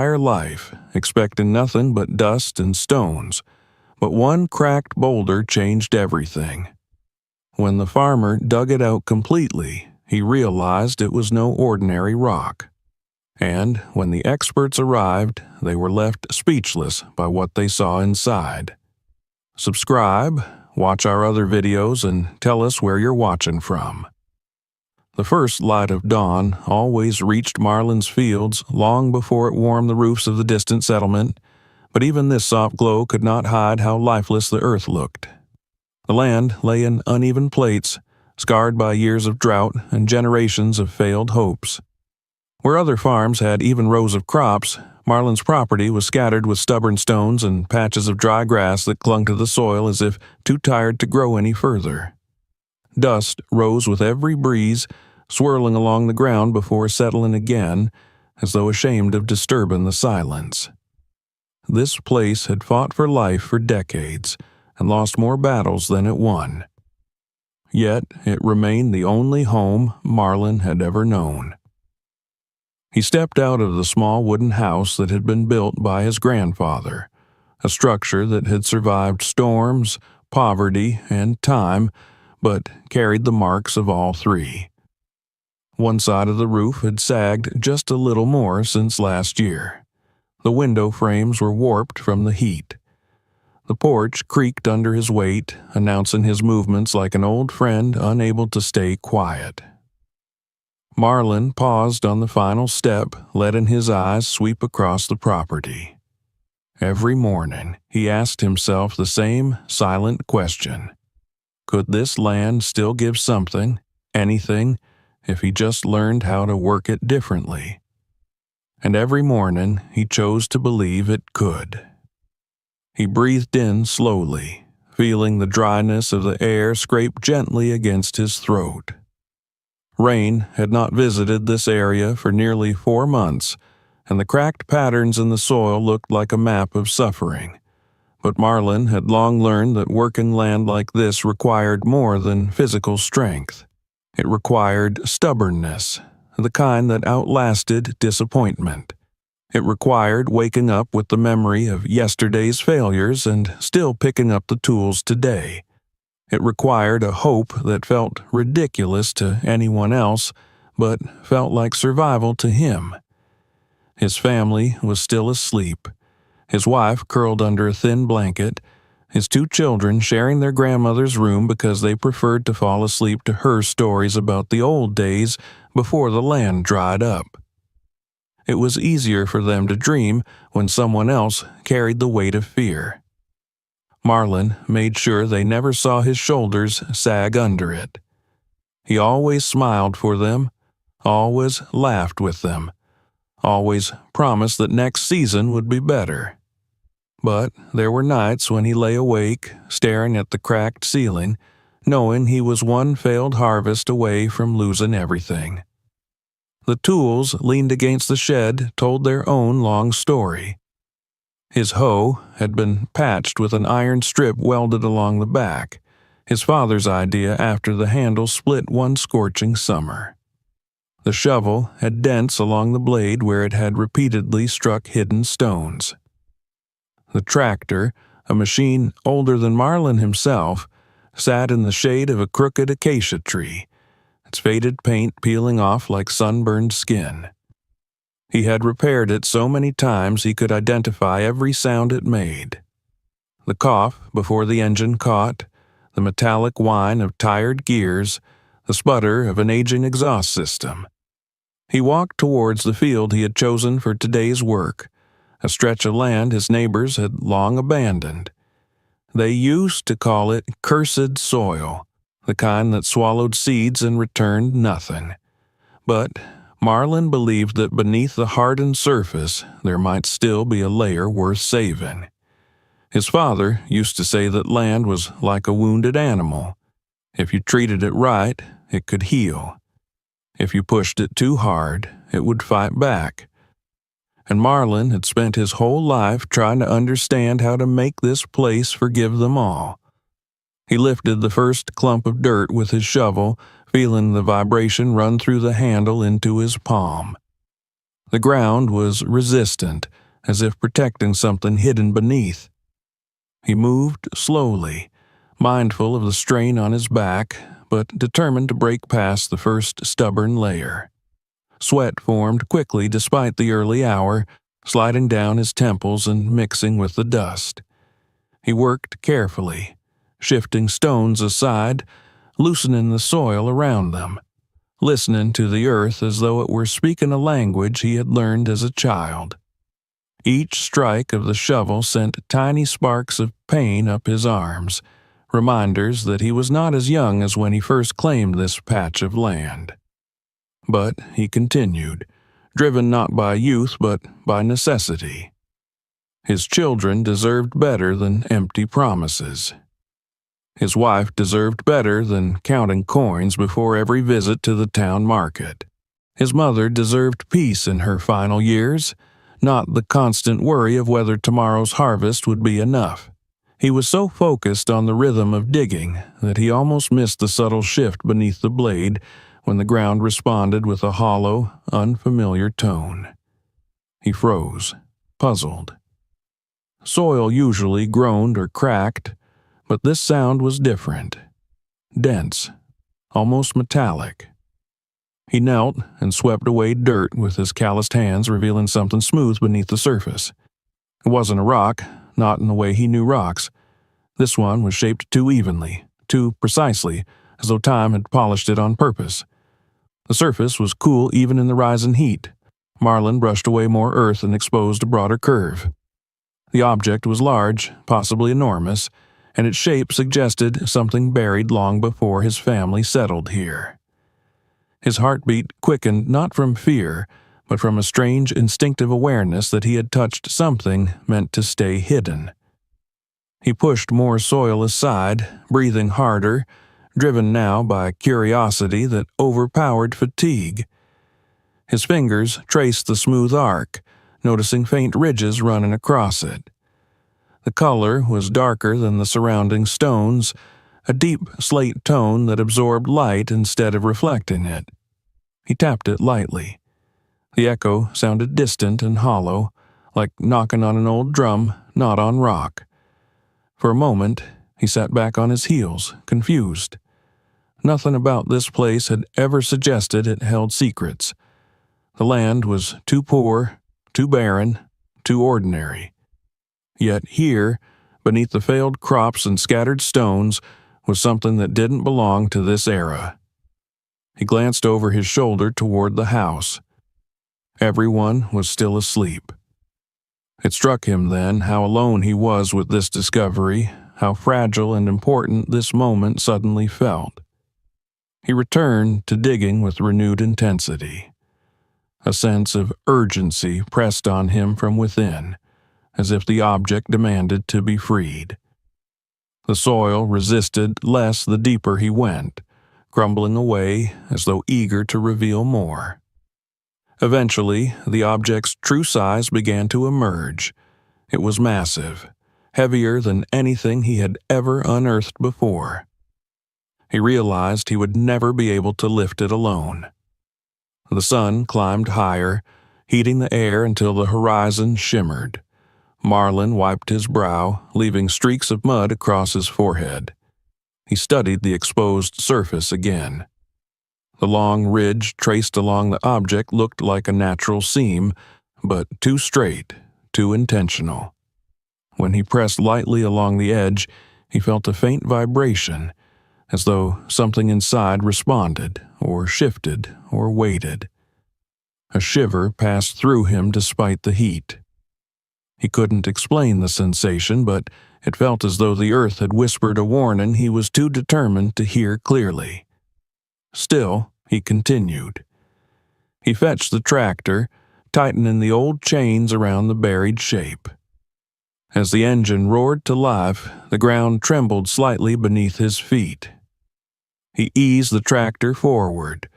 entire life, expecting nothing but dust and stones, but one cracked boulder changed everything. When the farmer dug it out completely, he realized it was no ordinary rock. And when the experts arrived, they were left speechless by what they saw inside. Subscribe, watch our other videos, and tell us where you're watching from. The first light of dawn always reached Marlin's fields long before it warmed the roofs of the distant settlement, but even this soft glow could not hide how lifeless the earth looked. The land lay in uneven plates, scarred by years of drought and generations of failed hopes. Where other farms had even rows of crops, Marlin's property was scattered with stubborn stones and patches of dry grass that clung to the soil as if too tired to grow any further. Dust rose with every breeze, swirling along the ground before settling again, as though ashamed of disturbing the silence. This place had fought for life for decades and lost more battles than it won. Yet it remained the only home Marlin had ever known. He stepped out of the small wooden house that had been built by his grandfather, a structure that had survived storms, poverty, and time, but carried the marks of all three. One side of the roof had sagged just a little more since last year. The window frames were warped from the heat. The porch creaked under his weight, announcing his movements like an old friend unable to stay quiet. Marlin paused on the final step, letting his eyes sweep across the property. Every morning, he asked himself the same silent question. Could this land still give something, anything, if he just learned how to work it differently? And every morning, he chose to believe it could. He breathed in slowly, feeling the dryness of the air scrape gently against his throat. Rain had not visited this area for nearly 4 months, and the cracked patterns in the soil looked like a map of suffering. But Marlin had long learned that working land like this required more than physical strength. It required stubbornness, the kind that outlasted disappointment. It required waking up with the memory of yesterday's failures and still picking up the tools today. It required a hope that felt ridiculous to anyone else, but felt like survival to him. His family was still asleep, his wife curled under a thin blanket, his 2 children sharing their grandmother's room because they preferred to fall asleep to her stories about the old days before the land dried up. It was easier for them to dream when someone else carried the weight of fear. Marlin made sure they never saw his shoulders sag under it. He always smiled for them, always laughed with them, always promised that next season would be better. But there were nights when he lay awake, staring at the cracked ceiling, knowing he was one failed harvest away from losing everything. The tools leaned against the shed told their own long story. His hoe had been patched with an iron strip welded along the back, his father's idea after the handle split one scorching summer. The shovel had dents along the blade where it had repeatedly struck hidden stones. The tractor, a machine older than Marlin himself, sat in the shade of a crooked acacia tree, its faded paint peeling off like sunburned skin. He had repaired it so many times he could identify every sound it made. The cough before the engine caught, the metallic whine of tired gears, the sputter of an aging exhaust system. He walked towards the field he had chosen for today's work, a stretch of land his neighbors had long abandoned. They used to call it cursed soil, the kind that swallowed seeds and returned nothing. But Marlin believed that beneath the hardened surface there might still be a layer worth saving. His father used to say that land was like a wounded animal. If you treated it right, it could heal. If you pushed it too hard, it would fight back. And Marlin had spent his whole life trying to understand how to make this place forgive them all. He lifted the first clump of dirt with his shovel, feeling the vibration run through the handle into his palm. The ground was resistant, as if protecting something hidden beneath. He moved slowly, mindful of the strain on his back, but determined to break past the first stubborn layer. Sweat formed quickly despite the early hour, sliding down his temples and mixing with the dust. He worked carefully, shifting stones aside, loosening the soil around them, listening to the earth as though it were speaking a language he had learned as a child. Each strike of the shovel sent tiny sparks of pain up his arms, reminders that he was not as young as when he first claimed this patch of land. But he continued, driven not by youth but by necessity. His children deserved better than empty promises. His wife deserved better than counting coins before every visit to the town market. His mother deserved peace in her final years, not the constant worry of whether tomorrow's harvest would be enough. He was so focused on the rhythm of digging that he almost missed the subtle shift beneath the blade when the ground responded with a hollow, unfamiliar tone. He froze, puzzled. Soil usually groaned or cracked, but this sound was different. Dense, almost metallic. He knelt and swept away dirt with his calloused hands, revealing something smooth beneath the surface. It wasn't a rock, not in the way he knew rocks. This one was shaped too evenly, too precisely, as though time had polished it on purpose. The surface was cool even in the rising heat. Marlin brushed away more earth and exposed a broader curve. The object was large, possibly enormous, and its shape suggested something buried long before his family settled here. His heartbeat quickened not from fear, but from a strange instinctive awareness that he had touched something meant to stay hidden. He pushed more soil aside, breathing harder, driven now by curiosity that overpowered fatigue. His fingers traced the smooth arc, noticing faint ridges running across it. The color was darker than the surrounding stones, a deep slate tone that absorbed light instead of reflecting it. He tapped it lightly. The echo sounded distant and hollow, like knocking on an old drum, not on rock. For a moment, he sat back on his heels, confused. Nothing about this place had ever suggested it held secrets. The land was too poor, too barren, too ordinary. Yet here, beneath the failed crops and scattered stones, was something that didn't belong to this era. He glanced over his shoulder toward the house. Everyone was still asleep. It struck him then how alone he was with this discovery, how fragile and important this moment suddenly felt. He returned to digging with renewed intensity. A sense of urgency pressed on him from within, as if the object demanded to be freed. The soil resisted less the deeper he went, crumbling away as though eager to reveal more. Eventually, the object's true size began to emerge. It was massive, heavier than anything he had ever unearthed before. He realized he would never be able to lift it alone. The sun climbed higher, heating the air until the horizon shimmered. Marlin wiped his brow, leaving streaks of mud across his forehead. He studied the exposed surface again. The long ridge traced along the object looked like a natural seam, but too straight, too intentional. When he pressed lightly along the edge, he felt a faint vibration, as though something inside responded, or shifted, or waited. A shiver passed through him despite the heat. He couldn't explain the sensation, but it felt as though the earth had whispered a warning he was too determined to hear clearly. Still, he continued. He fetched the tractor, tightening the old chains around the buried shape. As the engine roared to life, the ground trembled slightly beneath his feet. He eased the tractor forward,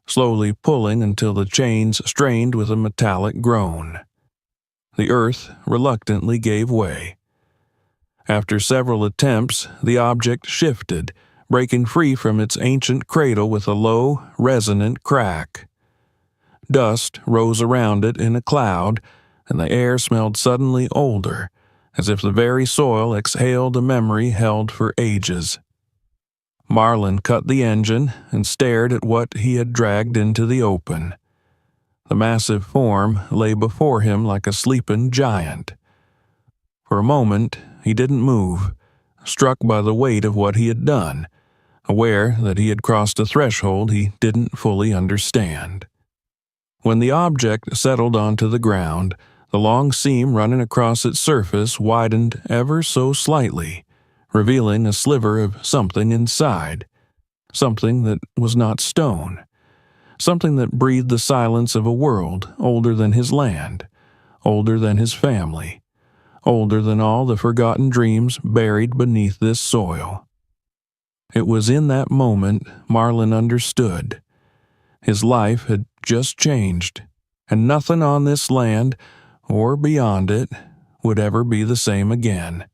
slowly pulling until the chains strained with a metallic groan. The earth reluctantly gave way. After several attempts, the object shifted, breaking free from its ancient cradle with a low, resonant crack. Dust rose around it in a cloud, and the air smelled suddenly older, as if the very soil exhaled a memory held for ages. Marlin cut the engine and stared at what he had dragged into the open. The massive form lay before him like a sleeping giant. For a moment, he didn't move, struck by the weight of what he had done, aware that he had crossed a threshold he didn't fully understand. When the object settled onto the ground, the long seam running across its surface widened ever so slightly, revealing a sliver of something inside, something that was not stone, something that breathed the silence of a world older than his land, older than his family, older than all the forgotten dreams buried beneath this soil. It was in that moment Marlin understood. His life had just changed, and nothing on this land, or beyond it, would ever be the same again.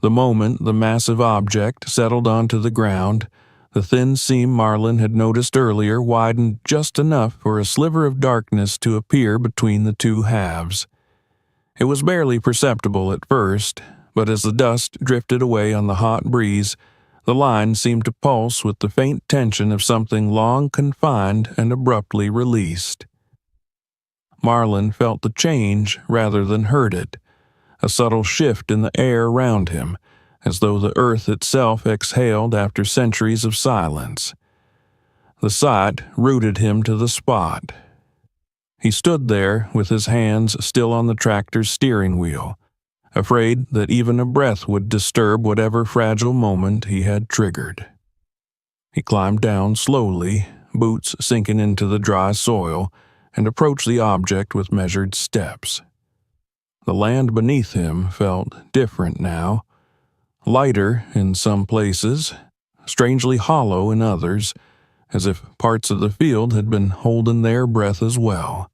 The moment the massive object settled onto the ground, the thin seam Marlin had noticed earlier widened just enough for a sliver of darkness to appear between the two halves. It was barely perceptible at first, but as the dust drifted away on the hot breeze, the line seemed to pulse with the faint tension of something long confined and abruptly released. Marlin felt the change rather than heard it, a subtle shift in the air around him, as though the earth itself exhaled after centuries of silence. The sight rooted him to the spot. He stood there with his hands still on the tractor's steering wheel, afraid that even a breath would disturb whatever fragile moment he had triggered. He climbed down slowly, boots sinking into the dry soil, and approached the object with measured steps. The land beneath him felt different now, lighter in some places, strangely hollow in others, as if parts of the field had been holding their breath as well.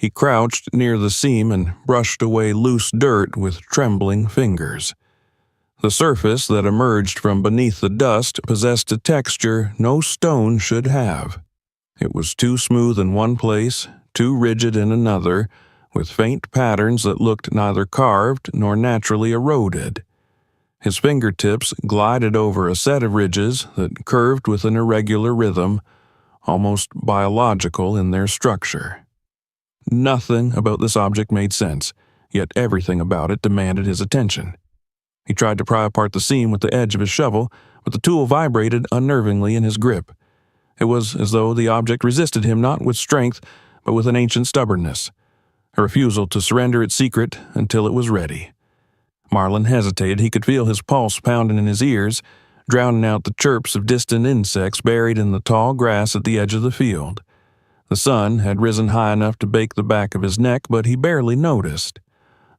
He crouched near the seam and brushed away loose dirt with trembling fingers. The surface that emerged from beneath the dust possessed a texture no stone should have. It was too smooth in one place, too rigid in another, with faint patterns that looked neither carved nor naturally eroded. His fingertips glided over a set of ridges that curved with an irregular rhythm, almost biological in their structure. Nothing about this object made sense, yet everything about it demanded his attention. He tried to pry apart the seam with the edge of his shovel, but the tool vibrated unnervingly in his grip. It was as though the object resisted him not with strength, but with an ancient stubbornness, a refusal to surrender its secret until it was ready. Marlin hesitated. He could feel his pulse pounding in his ears, drowning out the chirps of distant insects buried in the tall grass at the edge of the field. The sun had risen high enough to bake the back of his neck, but he barely noticed.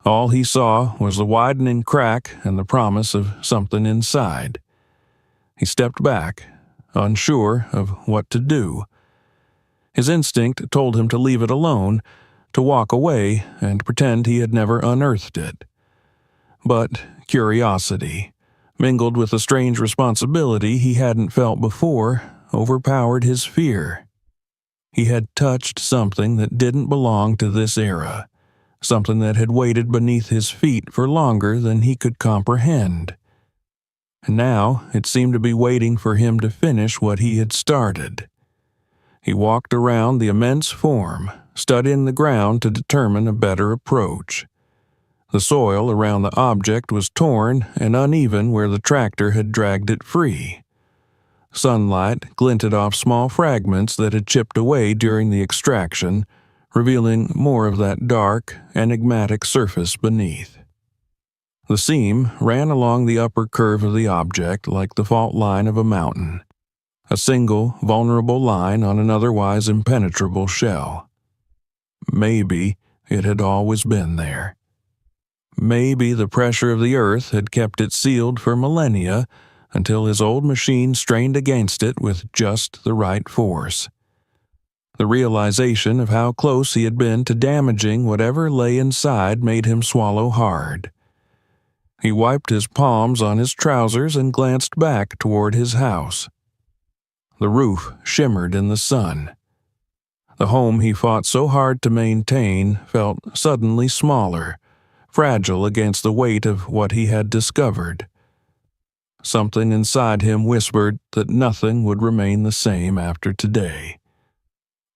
All he saw was the widening crack and the promise of something inside. He stepped back, unsure of what to do. His instinct told him to leave it alone, to walk away and pretend he had never unearthed it. But curiosity, mingled with a strange responsibility he hadn't felt before, overpowered his fear. He had touched something that didn't belong to this era, something that had waited beneath his feet for longer than he could comprehend. And now it seemed to be waiting for him to finish what he had started. He walked around the immense form, studying the ground to determine a better approach. The soil around the object was torn and uneven where the tractor had dragged it free. Sunlight glinted off small fragments that had chipped away during the extraction, revealing more of that dark, enigmatic surface beneath. The seam ran along the upper curve of the object like the fault line of a mountain, a single, vulnerable line on an otherwise impenetrable shell. Maybe it had always been there. Maybe the pressure of the earth had kept it sealed for millennia, until his old machine strained against it with just the right force. The realization of how close he had been to damaging whatever lay inside made him swallow hard. He wiped his palms on his trousers and glanced back toward his house. The roof shimmered in the sun. The home he fought so hard to maintain felt suddenly smaller, fragile against the weight of what he had discovered. Something inside him whispered that nothing would remain the same after today.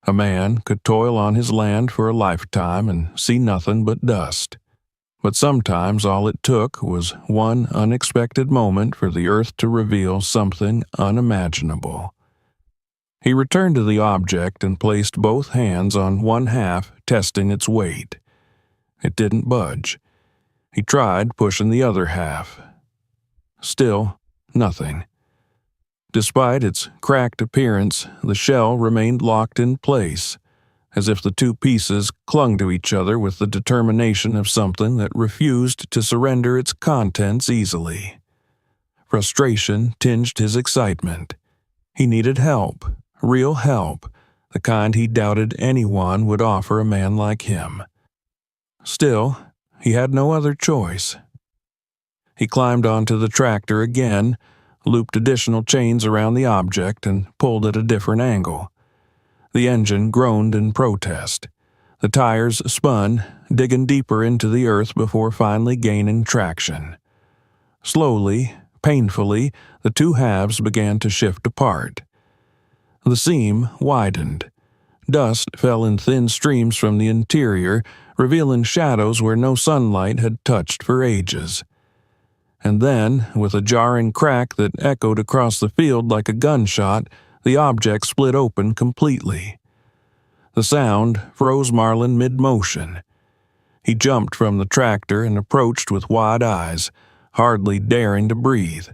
A man could toil on his land for a lifetime and see nothing but dust. But sometimes all it took was one unexpected moment for the earth to reveal something unimaginable. He returned to the object and placed both hands on one half, testing its weight. It didn't budge. He tried pushing the other half. Still, nothing. Despite its cracked appearance, the shell remained locked in place, as if the two pieces clung to each other with the determination of something that refused to surrender its contents easily. Frustration tinged his excitement. He needed help, real help, the kind he doubted anyone would offer a man like him. Still, he had no other choice. He climbed onto the tractor again, looped additional chains around the object, and pulled at a different angle. The engine groaned in protest. The tires spun, digging deeper into the earth before finally gaining traction. Slowly, painfully, the two halves began to shift apart. The seam widened. Dust fell in thin streams from the interior, revealing shadows where no sunlight had touched for ages. And then, with a jarring crack that echoed across the field like a gunshot, the object split open completely. The sound froze Marlin mid-motion. He jumped from the tractor and approached with wide eyes, hardly daring to breathe.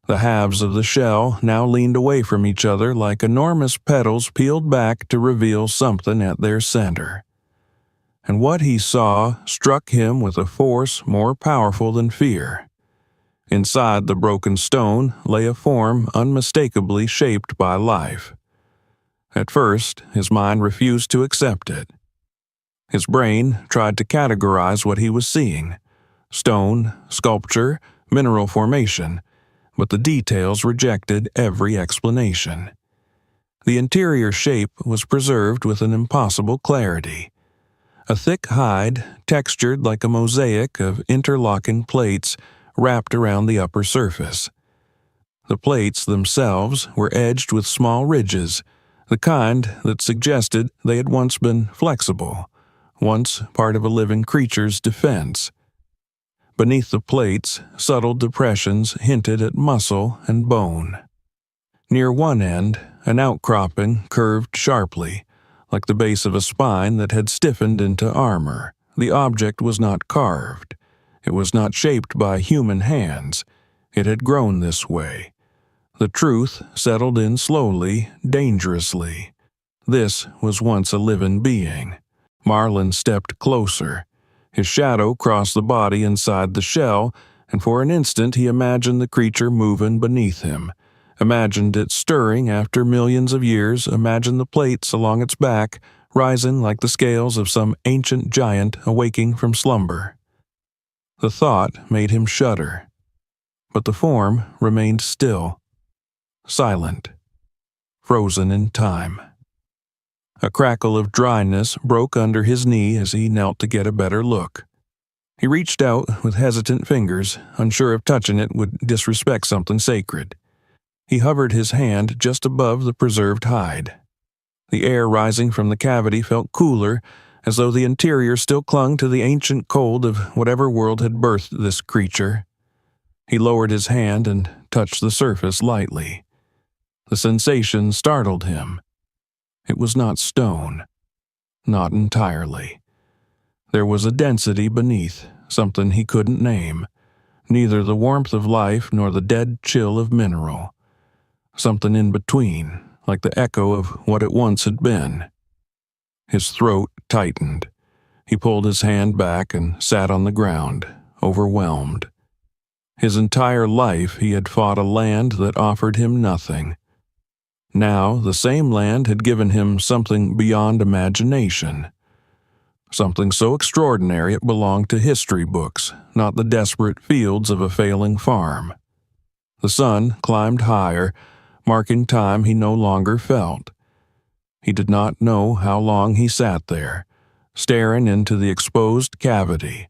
The halves of the shell now leaned away from each other like enormous petals peeled back to reveal something at their center. And what he saw struck him with a force more powerful than fear. Inside the broken stone lay a form unmistakably shaped by life. At first, his mind refused to accept it. His brain tried to categorize what he was seeing: stone, sculpture, mineral formation, but the details rejected every explanation. The interior shape was preserved with an impossible clarity. A thick hide, textured like a mosaic of interlocking plates, wrapped around the upper surface. The plates themselves were edged with small ridges, the kind that suggested they had once been flexible, once part of a living creature's defense. Beneath the plates, subtle depressions hinted at muscle and bone. Near one end, an outcropping curved sharply, like the base of a spine that had stiffened into armor. The object was not carved. It was not shaped by human hands. It had grown this way. The truth settled in slowly, dangerously. This was once a living being. Marlin stepped closer. His shadow crossed the body inside the shell, and for an instant he imagined the creature moving beneath him, imagined it stirring after millions of years, imagined the plates along its back rising like the scales of some ancient giant awaking from slumber. The thought made him shudder, but the form remained still, silent, frozen in time. A crackle of dryness broke under his knee as he knelt to get a better look. He reached out with hesitant fingers, unsure if touching it would disrespect something sacred. He hovered his hand just above the preserved hide. The air rising from the cavity felt cooler, as though the interior still clung to the ancient cold of whatever world had birthed this creature. He lowered his hand and touched the surface lightly. The sensation startled him. It was not stone. Not entirely. There was a density beneath, something he couldn't name. Neither the warmth of life nor the dead chill of mineral. Something in between, like the echo of what it once had been. His throat tightened. He pulled his hand back and sat on the ground, overwhelmed. His entire life he had fought a land that offered him nothing. Now the same land had given him something beyond imagination. Something so extraordinary it belonged to history books, not the desperate fields of a failing farm. The sun climbed higher, marking time he no longer felt. He did not know how long he sat there, staring into the exposed cavity,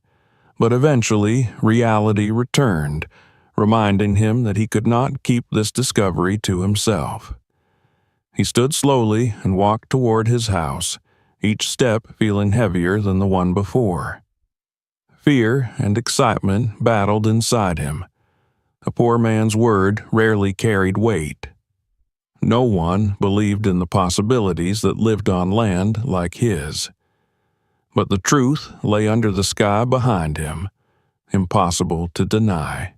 but eventually reality returned, reminding him that he could not keep this discovery to himself. He stood slowly and walked toward his house, each step feeling heavier than the one before. Fear and excitement battled inside him. A poor man's word rarely carried weight. No one believed in the possibilities that lived on land like his. But the truth lay under the sky behind him, impossible to deny.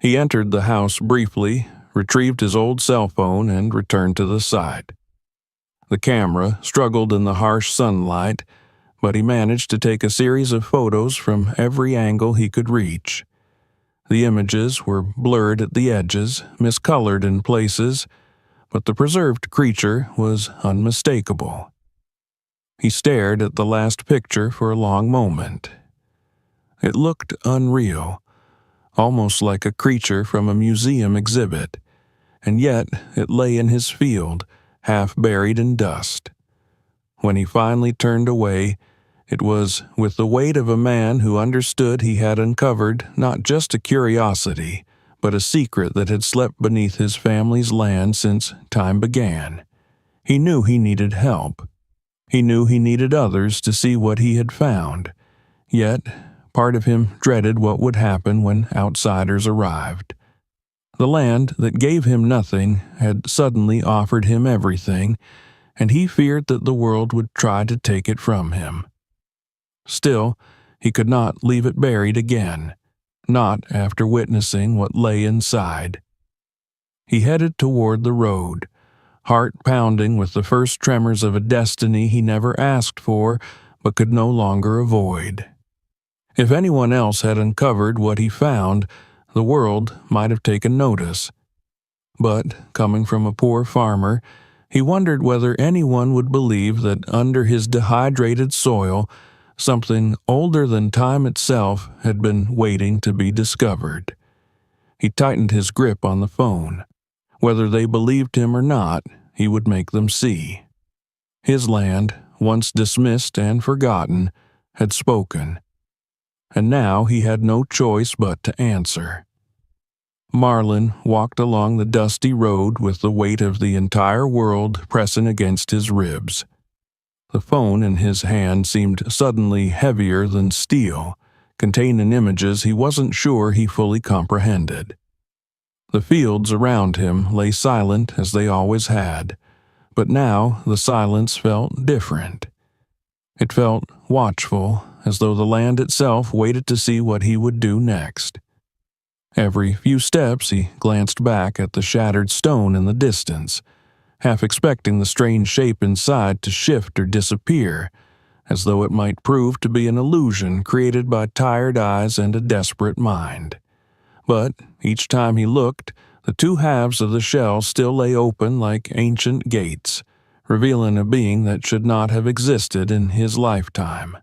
He entered the house briefly, retrieved his old cell phone, and returned to the site. The camera struggled in the harsh sunlight, but he managed to take a series of photos from every angle he could reach. The images were blurred at the edges, miscolored in places, but the preserved creature was unmistakable. He stared at the last picture for a long moment. It looked unreal, almost like a creature from a museum exhibit, and yet it lay in his field, half buried in dust. When he finally turned away, it was with the weight of a man who understood he had uncovered not just a curiosity, but a secret that had slept beneath his family's land since time began. He knew he needed help. He knew he needed others to see what he had found. Yet, part of him dreaded what would happen when outsiders arrived. The land that gave him nothing had suddenly offered him everything, and he feared that the world would try to take it from him. Still, he could not leave it buried again, not after witnessing what lay inside. He headed toward the road, heart pounding with the first tremors of a destiny he never asked for but could no longer avoid. If anyone else had uncovered what he found, the world might have taken notice. But, coming from a poor farmer, he wondered whether anyone would believe that under his dehydrated soil, something older than time itself had been waiting to be discovered. He tightened his grip on the phone. Whether they believed him or not, he would make them see. His land, once dismissed and forgotten, had spoken. And now he had no choice but to answer. Marlin walked along the dusty road with the weight of the entire world pressing against his ribs. The phone in his hand seemed suddenly heavier than steel, containing images he wasn't sure he fully comprehended. The fields around him lay silent as they always had, but now the silence felt different. It felt watchful, as though the land itself waited to see what he would do next. Every few steps he glanced back at the shattered stone in the distance, half expecting the strange shape inside to shift or disappear, as though it might prove to be an illusion created by tired eyes and a desperate mind. But each time he looked, the two halves of the shell still lay open like ancient gates, revealing a being that should not have existed in his lifetime.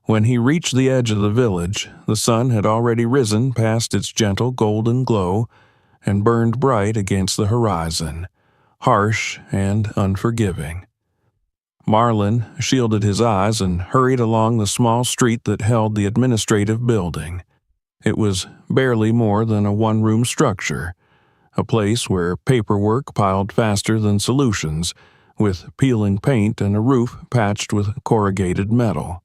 When he reached the edge of the village, the sun had already risen past its gentle golden glow and burned bright against the horizon, harsh and unforgiving. Marlin shielded his eyes and hurried along the small street that held the administrative building. It was barely more than a one-room structure, a place where paperwork piled faster than solutions, with peeling paint and a roof patched with corrugated metal.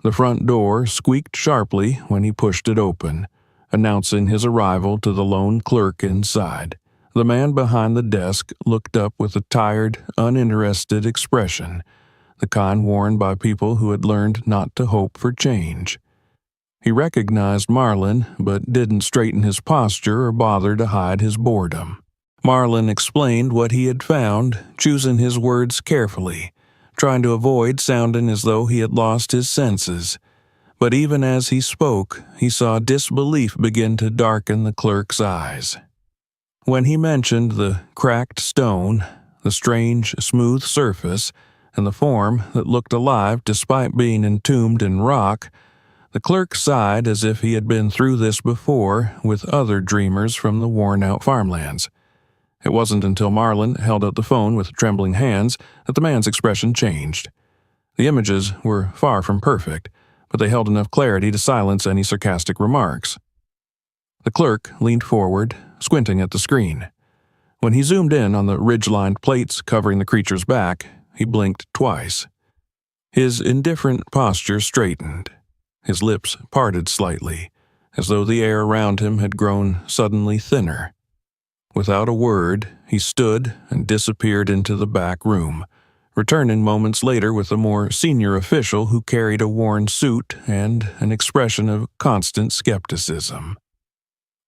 The front door squeaked sharply when he pushed it open, announcing his arrival to the lone clerk inside. The man behind the desk looked up with a tired, uninterested expression, the kind worn by people who had learned not to hope for change. He recognized Marlin, but didn't straighten his posture or bother to hide his boredom. Marlin explained what he had found, choosing his words carefully, trying to avoid sounding as though he had lost his senses. But even as he spoke, he saw disbelief begin to darken the clerk's eyes. When he mentioned the cracked stone, the strange, smooth surface, and the form that looked alive despite being entombed in rock, the clerk sighed as if he had been through this before with other dreamers from the worn-out farmlands. It wasn't until Marlin held out the phone with trembling hands that the man's expression changed. The images were far from perfect, but they held enough clarity to silence any sarcastic remarks. The clerk leaned forward, squinting at the screen. When he zoomed in on the ridge-lined plates covering the creature's back, he blinked twice. His indifferent posture straightened. His lips parted slightly, as though the air around him had grown suddenly thinner. Without a word, he stood and disappeared into the back room, returning moments later with a more senior official who carried a worn suit and an expression of constant skepticism.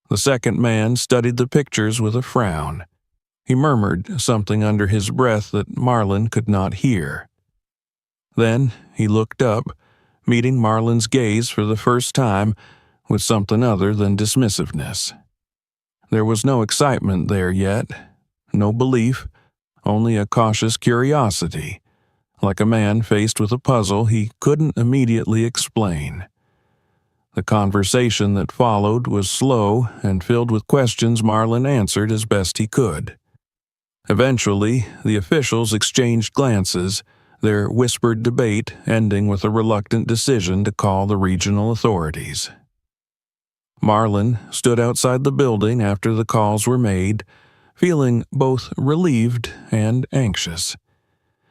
The second man studied the pictures with a frown. He murmured something under his breath that Marlin could not hear. Then he looked up, meeting Marlin's gaze for the first time with something other than dismissiveness. There was no excitement there yet, no belief, only a cautious curiosity, like a man faced with a puzzle he couldn't immediately explain. The conversation that followed was slow and filled with questions Marlin answered as best he could. Eventually, the officials exchanged glances, their whispered debate ending with a reluctant decision to call the regional authorities. Marlin stood outside the building after the calls were made, feeling both relieved and anxious.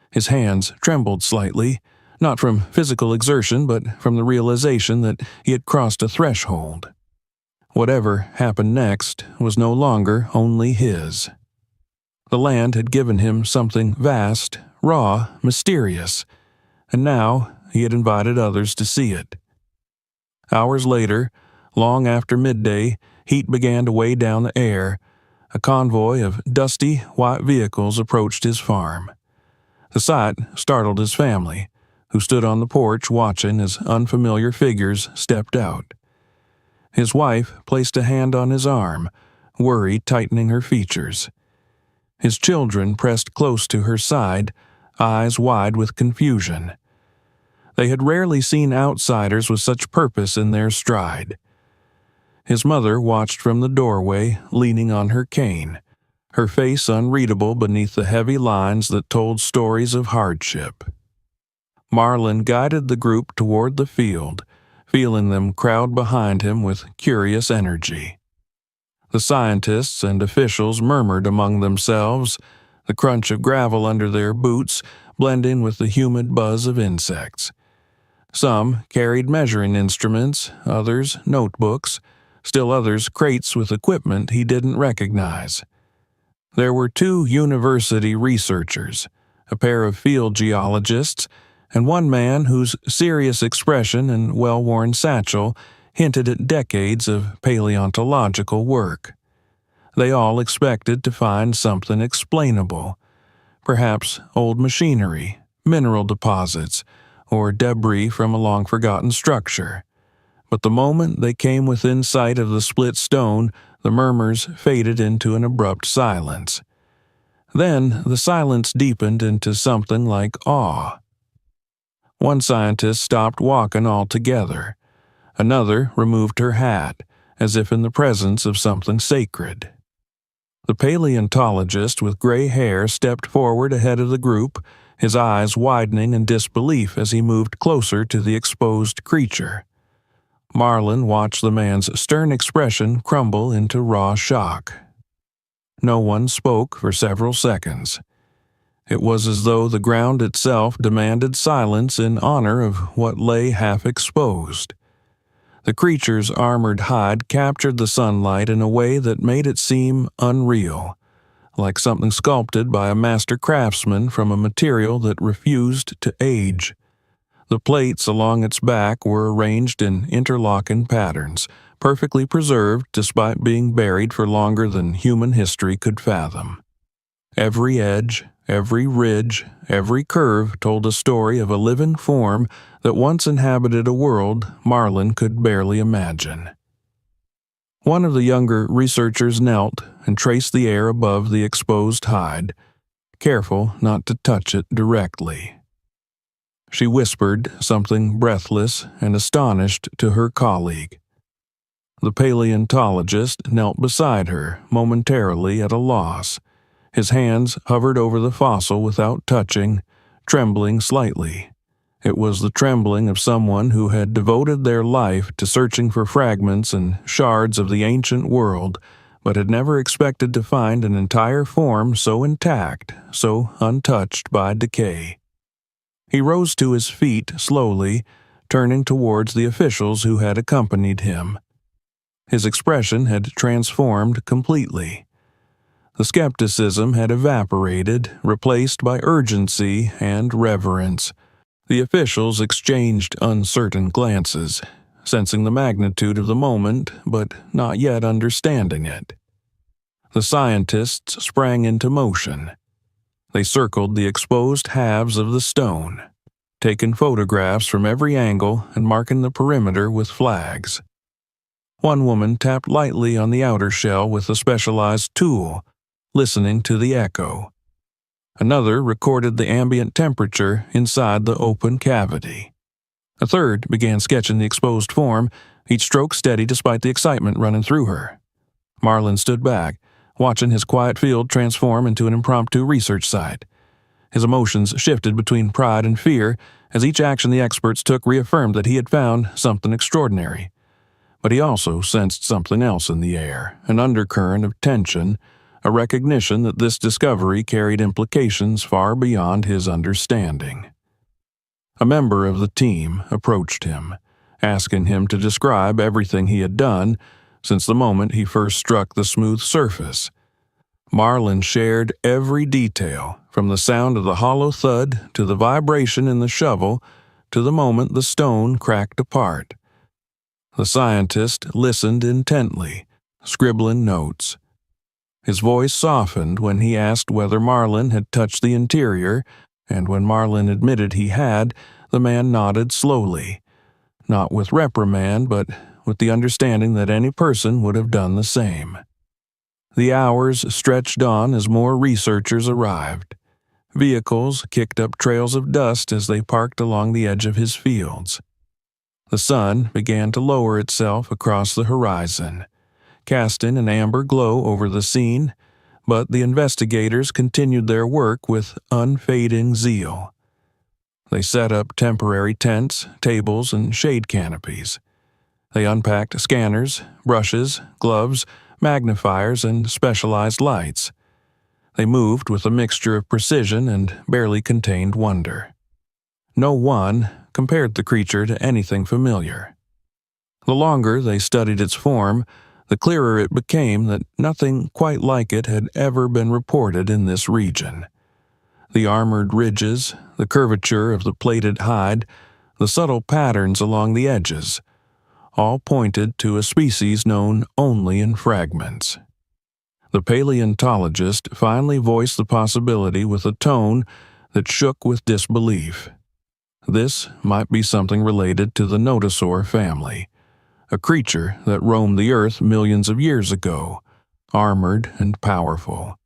His hands trembled slightly, not from physical exertion but from the realization that he had crossed a threshold. Whatever happened next was no longer only his. The land had given him something vast, raw, mysterious, and now he had invited others to see it. Hours later, long after midday, heat began to weigh down the air. A convoy of dusty, white vehicles approached his farm. The sight startled his family, who stood on the porch watching as unfamiliar figures stepped out. His wife placed a hand on his arm, worry tightening her features. His children pressed close to her side, eyes wide with confusion. They had rarely seen outsiders with such purpose in their stride. His mother watched from the doorway, leaning on her cane, her face unreadable beneath the heavy lines that told stories of hardship. Marlin guided the group toward the field, feeling them crowd behind him with curious energy. The scientists and officials murmured among themselves, the crunch of gravel under their boots blending with the humid buzz of insects. Some carried measuring instruments, others notebooks, still others crates with equipment he didn't recognize. There were 2 university researchers, a pair of field geologists, and one man whose serious expression and well-worn satchel hinted at decades of paleontological work. They all expected to find something explainable, perhaps old machinery, mineral deposits, or debris from a long-forgotten structure. But the moment they came within sight of the split stone, the murmurs faded into an abrupt silence. Then the silence deepened into something like awe. One scientist stopped walking altogether. Another removed her hat, as if in the presence of something sacred. The paleontologist with gray hair stepped forward ahead of the group, his eyes widening in disbelief as he moved closer to the exposed creature. Marlin watched the man's stern expression crumble into raw shock. No one spoke for several seconds. It was as though the ground itself demanded silence in honor of what lay half exposed. The creature's armored hide captured the sunlight in a way that made it seem unreal, like something sculpted by a master craftsman from a material that refused to age. The plates along its back were arranged in interlocking patterns, perfectly preserved despite being buried for longer than human history could fathom. Every edge, every ridge, every curve told a story of a living form that once inhabited a world Marlin could barely imagine. One of the younger researchers knelt and traced the air above the exposed hide, careful not to touch it directly. She whispered something breathless and astonished to her colleague. The paleontologist knelt beside her, momentarily at a loss, His hands hovered over the fossil without touching, trembling slightly. It was the trembling of someone who had devoted their life to searching for fragments and shards of the ancient world, but had never expected to find an entire form so intact, so untouched by decay. He rose to his feet slowly, turning towards the officials who had accompanied him. His expression had transformed completely. The skepticism had evaporated, replaced by urgency and reverence. The officials exchanged uncertain glances, sensing the magnitude of the moment, but not yet understanding it. The scientists sprang into motion. They circled the exposed halves of the stone, taking photographs from every angle and marking the perimeter with flags. One woman tapped lightly on the outer shell with a specialized tool, listening to the echo. Another recorded the ambient temperature inside the open cavity. A third began sketching the exposed form, each stroke steady despite the excitement running through her. Marlin stood back, watching his quiet field transform into an impromptu research site. His emotions shifted between pride and fear as each action the experts took reaffirmed that he had found something extraordinary. But he also sensed something else in the air, an undercurrent of tension, a recognition that this discovery carried implications far beyond his understanding. A member of the team approached him, asking him to describe everything he had done since the moment he first struck the smooth surface. Marlin shared every detail, from the sound of the hollow thud to the vibration in the shovel to the moment the stone cracked apart. The scientist listened intently, scribbling notes. His voice softened when he asked whether Marlin had touched the interior, and when Marlin admitted he had, the man nodded slowly, not with reprimand, but with the understanding that any person would have done the same. The hours stretched on as more researchers arrived. Vehicles kicked up trails of dust as they parked along the edge of his fields. The sun began to lower itself across the horizon, casting an amber glow over the scene, but the investigators continued their work with unfading zeal. They set up temporary tents, tables, and shade canopies. They unpacked scanners, brushes, gloves, magnifiers, and specialized lights. They moved with a mixture of precision and barely contained wonder. No one compared the creature to anything familiar. The longer they studied its form, the clearer it became that nothing quite like it had ever been reported in this region. The armored ridges, the curvature of the plated hide, the subtle patterns along the edges, all pointed to a species known only in fragments. The paleontologist finally voiced the possibility with a tone that shook with disbelief. This might be something related to the nodosaur family, a creature that roamed the earth millions of years ago, armored and powerful.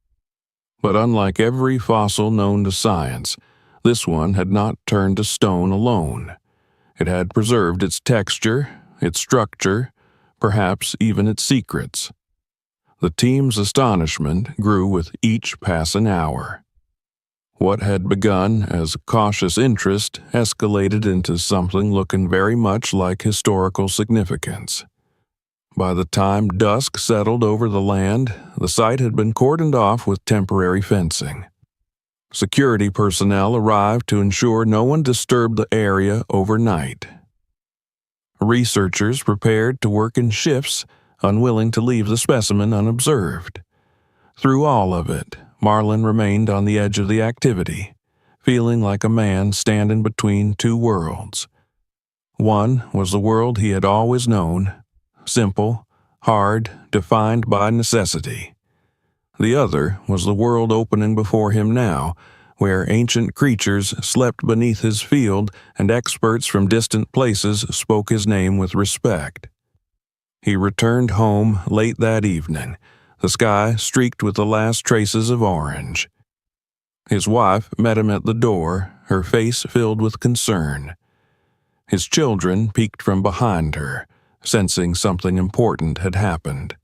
But unlike every fossil known to science, this one had not turned to stone alone. It had preserved its texture, its structure, perhaps even its secrets. The team's astonishment grew with each passing hour. What had begun as cautious interest escalated into something looking very much like historical significance. By the time dusk settled over the land, the site had been cordoned off with temporary fencing. Security personnel arrived to ensure no one disturbed the area overnight. Researchers prepared to work in shifts, unwilling to leave the specimen unobserved. Through all of it, Marlin remained on the edge of the activity, feeling like a man standing between two worlds. One was the world he had always known, simple, hard, defined by necessity. The other was the world opening before him now, where ancient creatures slept beneath his field and experts from distant places spoke his name with respect. He returned home late that evening, the sky streaked with the last traces of orange. His wife met him at the door, her face filled with concern. His children peeked from behind her, sensing something important had happened.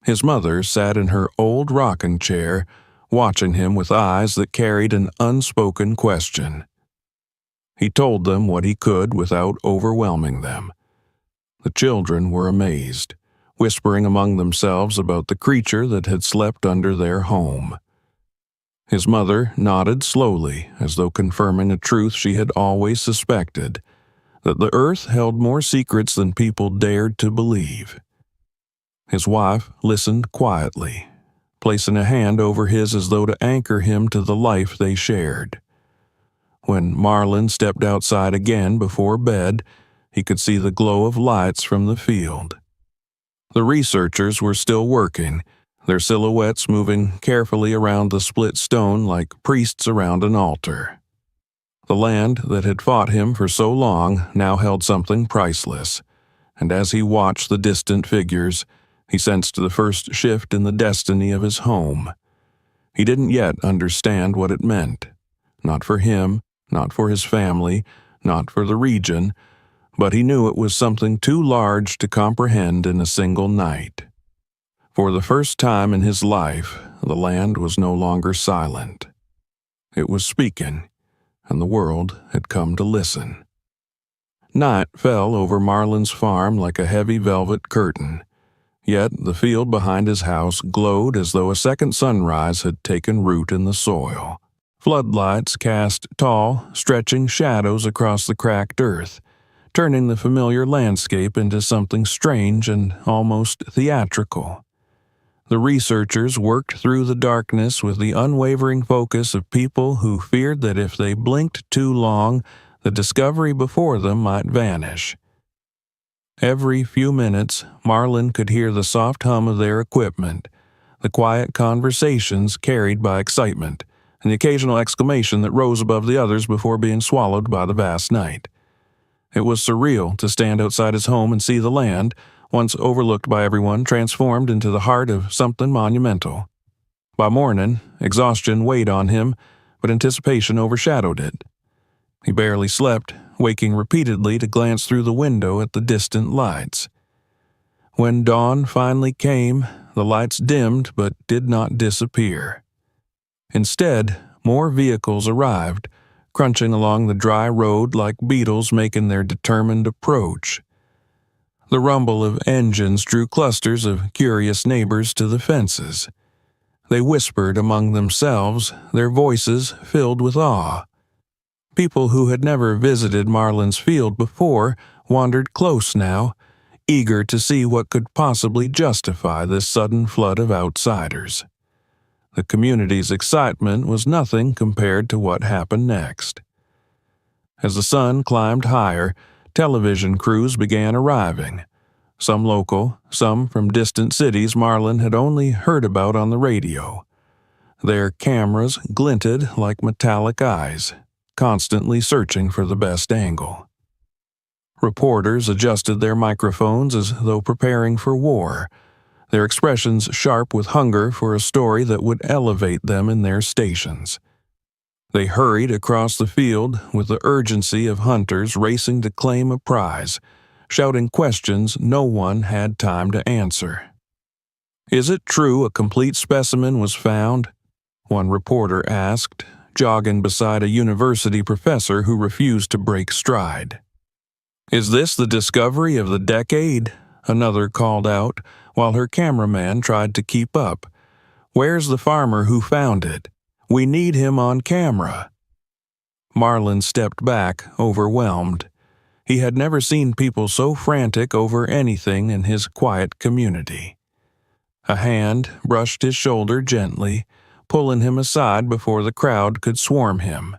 His mother sat in her old rocking chair, watching him with eyes that carried an unspoken question. He told them what he could without overwhelming them. The children were amazed, whispering among themselves about the creature that had slept under their home. His mother nodded slowly, as though confirming a truth she had always suspected, that the earth held more secrets than people dared to believe. His wife listened quietly, placing a hand over his as though to anchor him to the life they shared. When Marlin stepped outside again before bed, he could see the glow of lights from the field. The researchers were still working, their silhouettes moving carefully around the split stone like priests around an altar. The land that had fought him for so long now held something priceless, and as he watched the distant figures, he sensed the first shift in the destiny of his home. He didn't yet understand what it meant. Not for him, not for his family, not for the region, but he knew it was something too large to comprehend in a single night. For the first time in his life, the land was no longer silent. It was speaking, and the world had come to listen. Night fell over Marlin's farm like a heavy velvet curtain, yet the field behind his house glowed as though a second sunrise had taken root in the soil. Floodlights cast tall, stretching shadows across the cracked earth, turning the familiar landscape into something strange and almost theatrical. The researchers worked through the darkness with the unwavering focus of people who feared that if they blinked too long, the discovery before them might vanish. Every few minutes, Marlin could hear the soft hum of their equipment, the quiet conversations carried by excitement, and the occasional exclamation that rose above the others before being swallowed by the vast night. It was surreal to stand outside his home and see the land, once overlooked by everyone, transformed into the heart of something monumental. By morning, exhaustion weighed on him, but anticipation overshadowed it. He barely slept, waking repeatedly to glance through the window at the distant lights. When dawn finally came, the lights dimmed but did not disappear. Instead, more vehicles arrived, crunching along the dry road like beetles making their determined approach. The rumble of engines drew clusters of curious neighbors to the fences. They whispered among themselves, their voices filled with awe. People who had never visited Marlin's field before wandered close now, eager to see what could possibly justify this sudden flood of outsiders. The community's excitement was nothing compared to what happened next. As the sun climbed higher, television crews began arriving. Some local, some from distant cities Marlin had only heard about on the radio. Their cameras glinted like metallic eyes, constantly searching for the best angle. Reporters adjusted their microphones as though preparing for war, their expressions sharp with hunger for a story that would elevate them in their stations. They hurried across the field with the urgency of hunters racing to claim a prize, shouting questions no one had time to answer. "Is it true a complete specimen was found?" one reporter asked, jogging beside a university professor who refused to break stride. "Is this the discovery of the decade?" another called out, while her cameraman tried to keep up. "Where's the farmer who found it? We need him on camera." Marlin stepped back, overwhelmed. He had never seen people so frantic over anything in his quiet community. A hand brushed his shoulder gently, pulling him aside before the crowd could swarm him.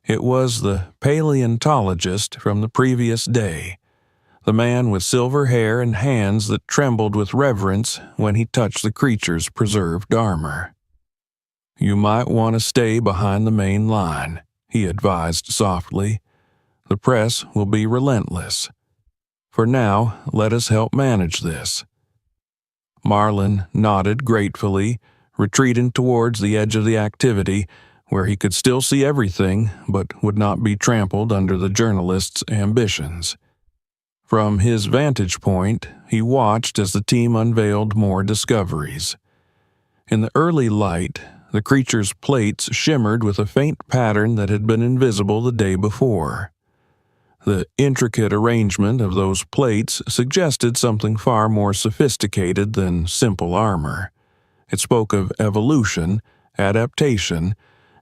It was the paleontologist from the previous day, the man with silver hair and hands that trembled with reverence when he touched the creature's preserved armor. "You might want to stay behind the main line," he advised softly. "The press will be relentless. For now, let us help manage this." Marlin nodded gratefully, retreating towards the edge of the activity, where he could still see everything but would not be trampled under the journalist's ambitions. From his vantage point, he watched as the team unveiled more discoveries. In the early light, the creature's plates shimmered with a faint pattern that had been invisible the day before. The intricate arrangement of those plates suggested something far more sophisticated than simple armor. It spoke of evolution, adaptation,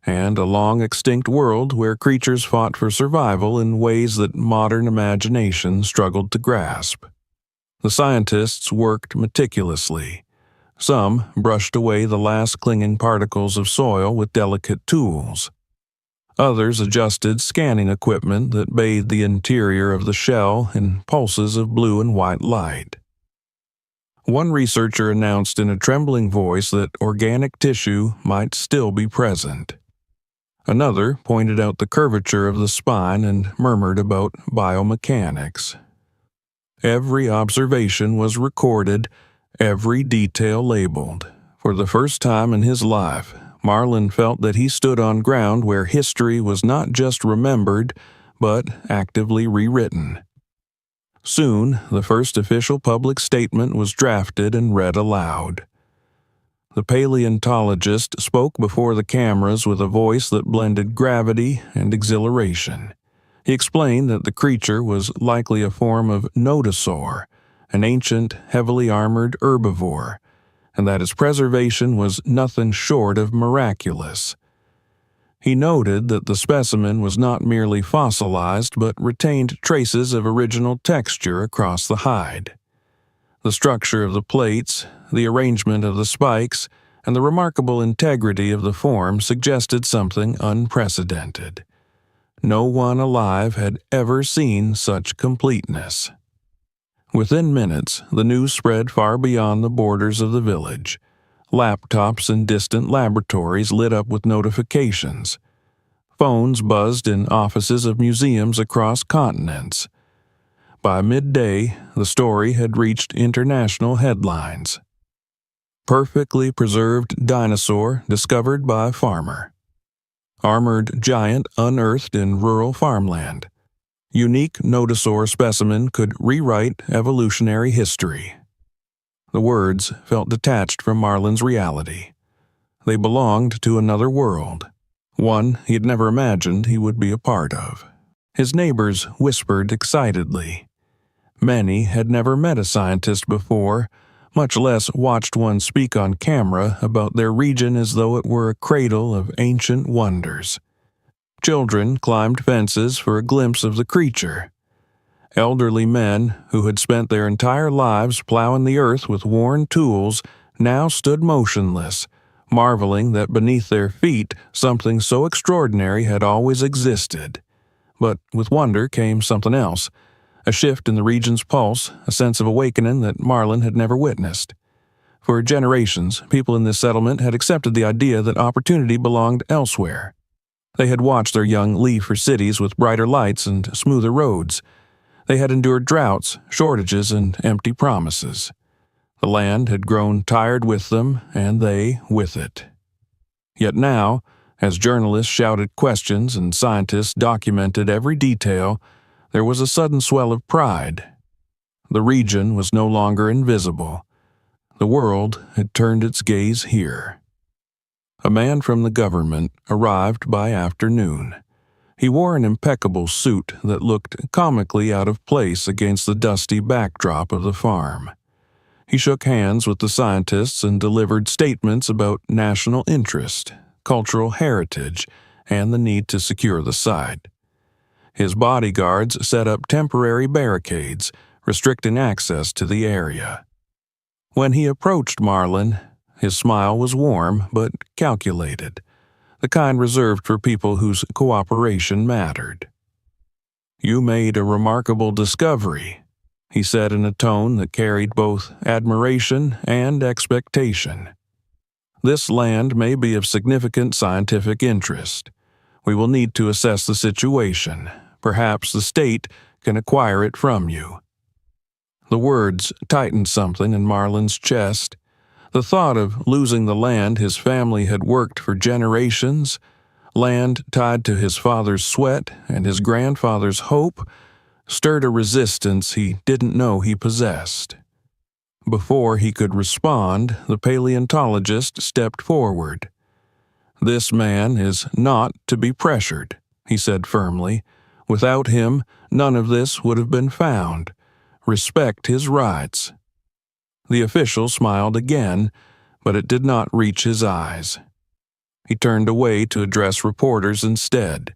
and a long-extinct world where creatures fought for survival in ways that modern imagination struggled to grasp. The scientists worked meticulously. Some brushed away the last clinging particles of soil with delicate tools. Others adjusted scanning equipment that bathed the interior of the shell in pulses of blue and white light. One researcher announced in a trembling voice that organic tissue might still be present. Another pointed out the curvature of the spine and murmured about biomechanics. Every observation was recorded, every detail labeled. For the first time in his life, Marlin felt that he stood on ground where history was not just remembered, but actively rewritten. Soon, the first official public statement was drafted and read aloud. The paleontologist spoke before the cameras with a voice that blended gravity and exhilaration. He explained that the creature was likely a form of nodosaur, an ancient, heavily armored herbivore, and that its preservation was nothing short of miraculous. He noted that the specimen was not merely fossilized but retained traces of original texture across the hide. The structure of the plates, the arrangement of the spikes, and the remarkable integrity of the form suggested something unprecedented. No one alive had ever seen such completeness. Within minutes, the news spread far beyond the borders of the village. Laptops in distant laboratories lit up with notifications. Phones buzzed in offices of museums across continents. By midday, the story had reached international headlines. Perfectly preserved dinosaur discovered by farmer. Armored giant unearthed in rural farmland. Unique nodosaur specimen could rewrite evolutionary history. The words felt detached from Marlin's reality. They belonged to another world, one he had never imagined he would be a part of. His neighbors whispered excitedly. Many had never met a scientist before, much less watched one speak on camera about their region as though it were a cradle of ancient wonders. Children climbed fences for a glimpse of the creature. Elderly men, who had spent their entire lives plowing the earth with worn tools, now stood motionless, marveling that beneath their feet something so extraordinary had always existed. But with wonder came something else, a shift in the region's pulse, a sense of awakening that Marlin had never witnessed. For generations, people in this settlement had accepted the idea that opportunity belonged elsewhere. They had watched their young leave for cities with brighter lights and smoother roads. They had endured droughts, shortages, and empty promises. The land had grown tired with them, and they with it. Yet now, as journalists shouted questions and scientists documented every detail, there was a sudden swell of pride. The region was no longer invisible. The world had turned its gaze here. A man from the government arrived by afternoon. He wore an impeccable suit that looked comically out of place against the dusty backdrop of the farm. He shook hands with the scientists and delivered statements about national interest, cultural heritage, and the need to secure the site. His bodyguards set up temporary barricades, restricting access to the area. When he approached Marlin, his smile was warm but calculated, the kind reserved for people whose cooperation mattered. "You made a remarkable discovery," he said in a tone that carried both admiration and expectation. "This land may be of significant scientific interest. We will need to assess the situation. Perhaps the state can acquire it from you." The words tightened something in Marlin's chest. The thought of losing the land his family had worked for generations, land tied to his father's sweat and his grandfather's hope, stirred a resistance he didn't know he possessed. Before he could respond, the paleontologist stepped forward. "This man is not to be pressured," he said firmly. "Without him, none of this would have been found. Respect his rights." The official smiled again, but it did not reach his eyes. He turned away to address reporters instead,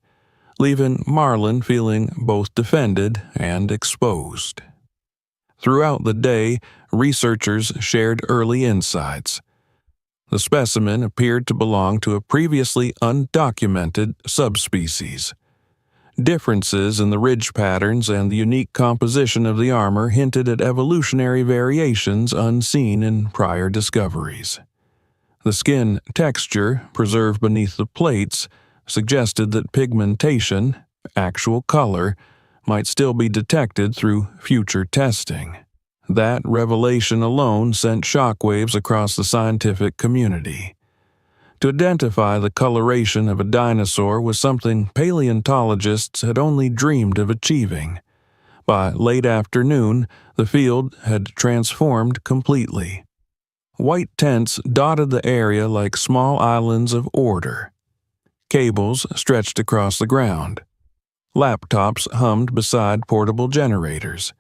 leaving Marlin feeling both defended and exposed. Throughout the day, researchers shared early insights. The specimen appeared to belong to a previously undocumented subspecies. Differences in the ridge patterns and the unique composition of the armor hinted at evolutionary variations unseen in prior discoveries. The skin texture, preserved beneath the plates, suggested that pigmentation, actual color, might still be detected through future testing. That revelation alone sent shockwaves across the scientific community. To identify the coloration of a dinosaur was something paleontologists had only dreamed of achieving. By late afternoon, the field had transformed completely. White tents dotted the area like small islands of order. Cables stretched across the ground. Laptops hummed beside portable generators.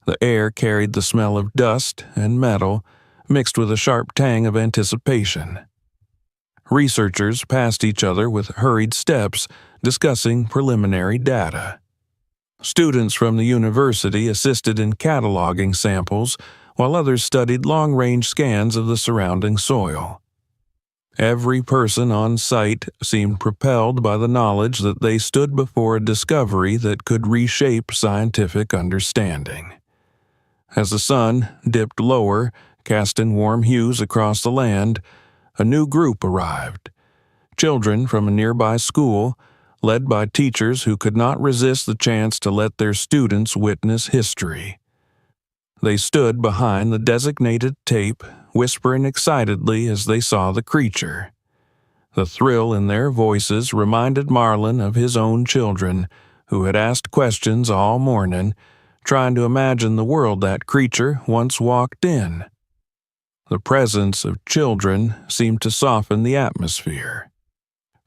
The air carried the smell of dust and metal, mixed with a sharp tang of anticipation. Researchers passed each other with hurried steps, discussing preliminary data. Students from the university assisted in cataloging samples, while others studied long-range scans of the surrounding soil. Every person on site seemed propelled by the knowledge that they stood before a discovery that could reshape scientific understanding. As the sun dipped lower, casting warm hues across the land, a new group arrived. Children from a nearby school, led by teachers who could not resist the chance to let their students witness history. They stood behind the designated tape, whispering excitedly as they saw the creature. The thrill in their voices reminded Marlin of his own children, who had asked questions all morning, trying to imagine the world that creature once walked in. The presence of children seemed to soften the atmosphere.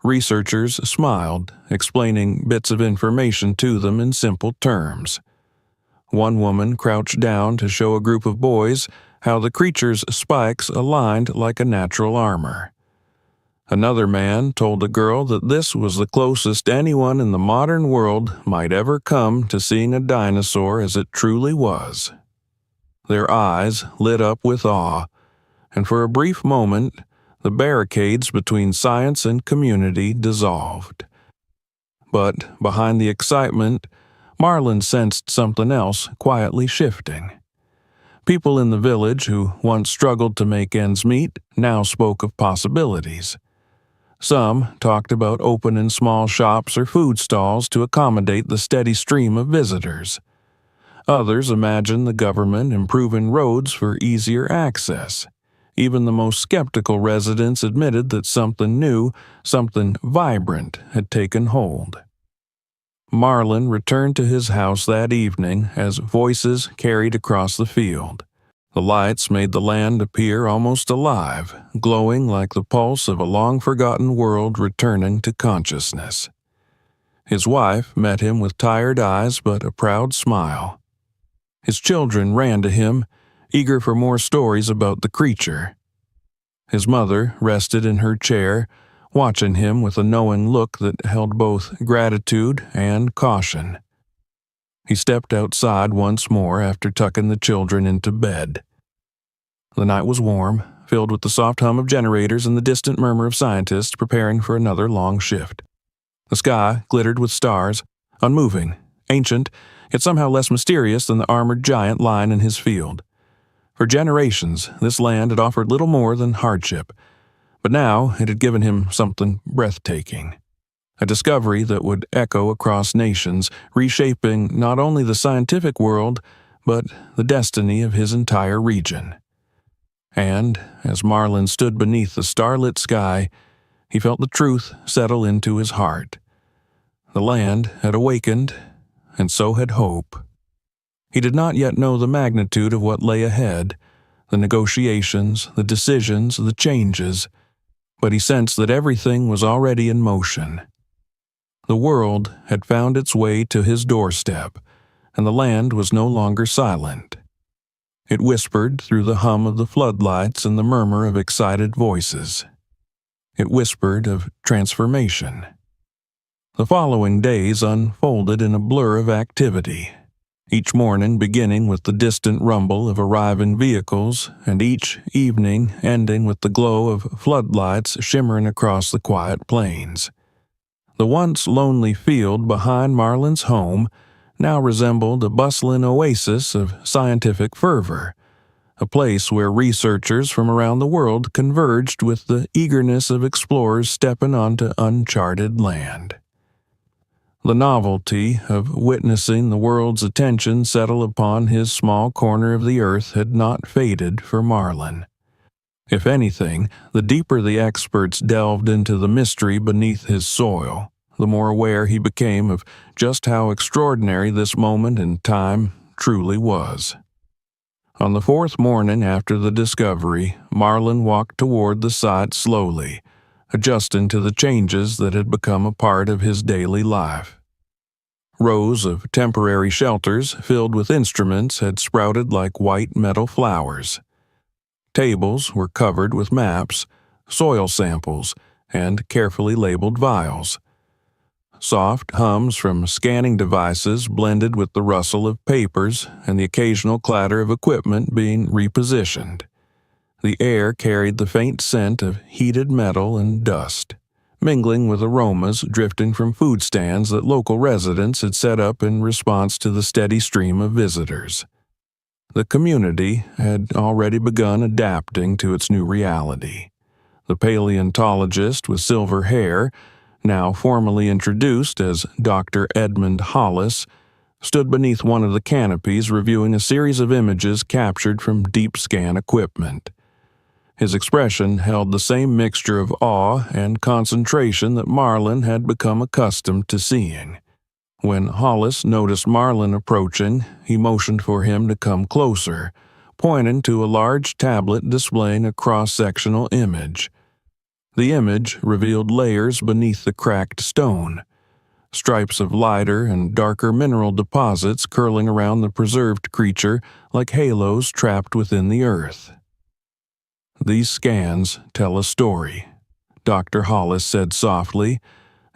Researchers smiled, explaining bits of information to them in simple terms. One woman crouched down to show a group of boys how the creature's spikes aligned like a natural armor. Another man told a girl that this was the closest anyone in the modern world might ever come to seeing a dinosaur as it truly was. Their eyes lit up with awe, and for a brief moment, the barricades between science and community dissolved. But behind the excitement, Marlin sensed something else quietly shifting. People in the village who once struggled to make ends meet now spoke of possibilities. Some talked about opening small shops or food stalls to accommodate the steady stream of visitors. Others imagined the government improving roads for easier access. Even the most skeptical residents admitted that something new, something vibrant, had taken hold. Marlin returned to his house that evening as voices carried across the field. The lights made the land appear almost alive, glowing like the pulse of a long-forgotten world returning to consciousness. His wife met him with tired eyes but a proud smile. His children ran to him, eager for more stories about the creature. His mother rested in her chair, watching him with a knowing look that held both gratitude and caution. He stepped outside once more after tucking the children into bed. The night was warm, filled with the soft hum of generators and the distant murmur of scientists preparing for another long shift. The sky glittered with stars, unmoving, ancient, yet somehow less mysterious than the armored giant lying in his field. For generations, this land had offered little more than hardship, but now it had given him something breathtaking. A discovery that would echo across nations, reshaping not only the scientific world, but the destiny of his entire region. And, as Marlin stood beneath the starlit sky, he felt the truth settle into his heart. The land had awakened, and so had hope. He did not yet know the magnitude of what lay ahead, the negotiations, the decisions, the changes, but he sensed that everything was already in motion. The world had found its way to his doorstep, and the land was no longer silent. It whispered through the hum of the floodlights and the murmur of excited voices. It whispered of transformation. The following days unfolded in a blur of activity, each morning beginning with the distant rumble of arriving vehicles, and each evening ending with the glow of floodlights shimmering across the quiet plains. The once lonely field behind Marlin's home now resembled a bustling oasis of scientific fervor, a place where researchers from around the world converged with the eagerness of explorers stepping onto uncharted land. The novelty of witnessing the world's attention settle upon his small corner of the earth had not faded for Marlin. If anything, the deeper the experts delved into the mystery beneath his soil, the more aware he became of just how extraordinary this moment in time truly was. On the fourth morning after the discovery, Marlin walked toward the site slowly, adjusting to the changes that had become a part of his daily life. Rows of temporary shelters filled with instruments had sprouted like white metal flowers. Tables were covered with maps, soil samples, and carefully labeled vials. Soft hums from scanning devices blended with the rustle of papers and the occasional clatter of equipment being repositioned. The air carried the faint scent of heated metal and dust, mingling with aromas drifting from food stands that local residents had set up in response to the steady stream of visitors. The community had already begun adapting to its new reality. The paleontologist with silver hair, now formally introduced as Dr. Edmund Hollis, stood beneath one of the canopies reviewing a series of images captured from deep scan equipment. His expression held the same mixture of awe and concentration that Marlin had become accustomed to seeing. When Hollis noticed Marlin approaching, he motioned for him to come closer, pointing to a large tablet displaying a cross-sectional image. The image revealed layers beneath the cracked stone, stripes of lighter and darker mineral deposits curling around the preserved creature like halos trapped within the earth. "These scans tell a story," Dr. Hollis said softly,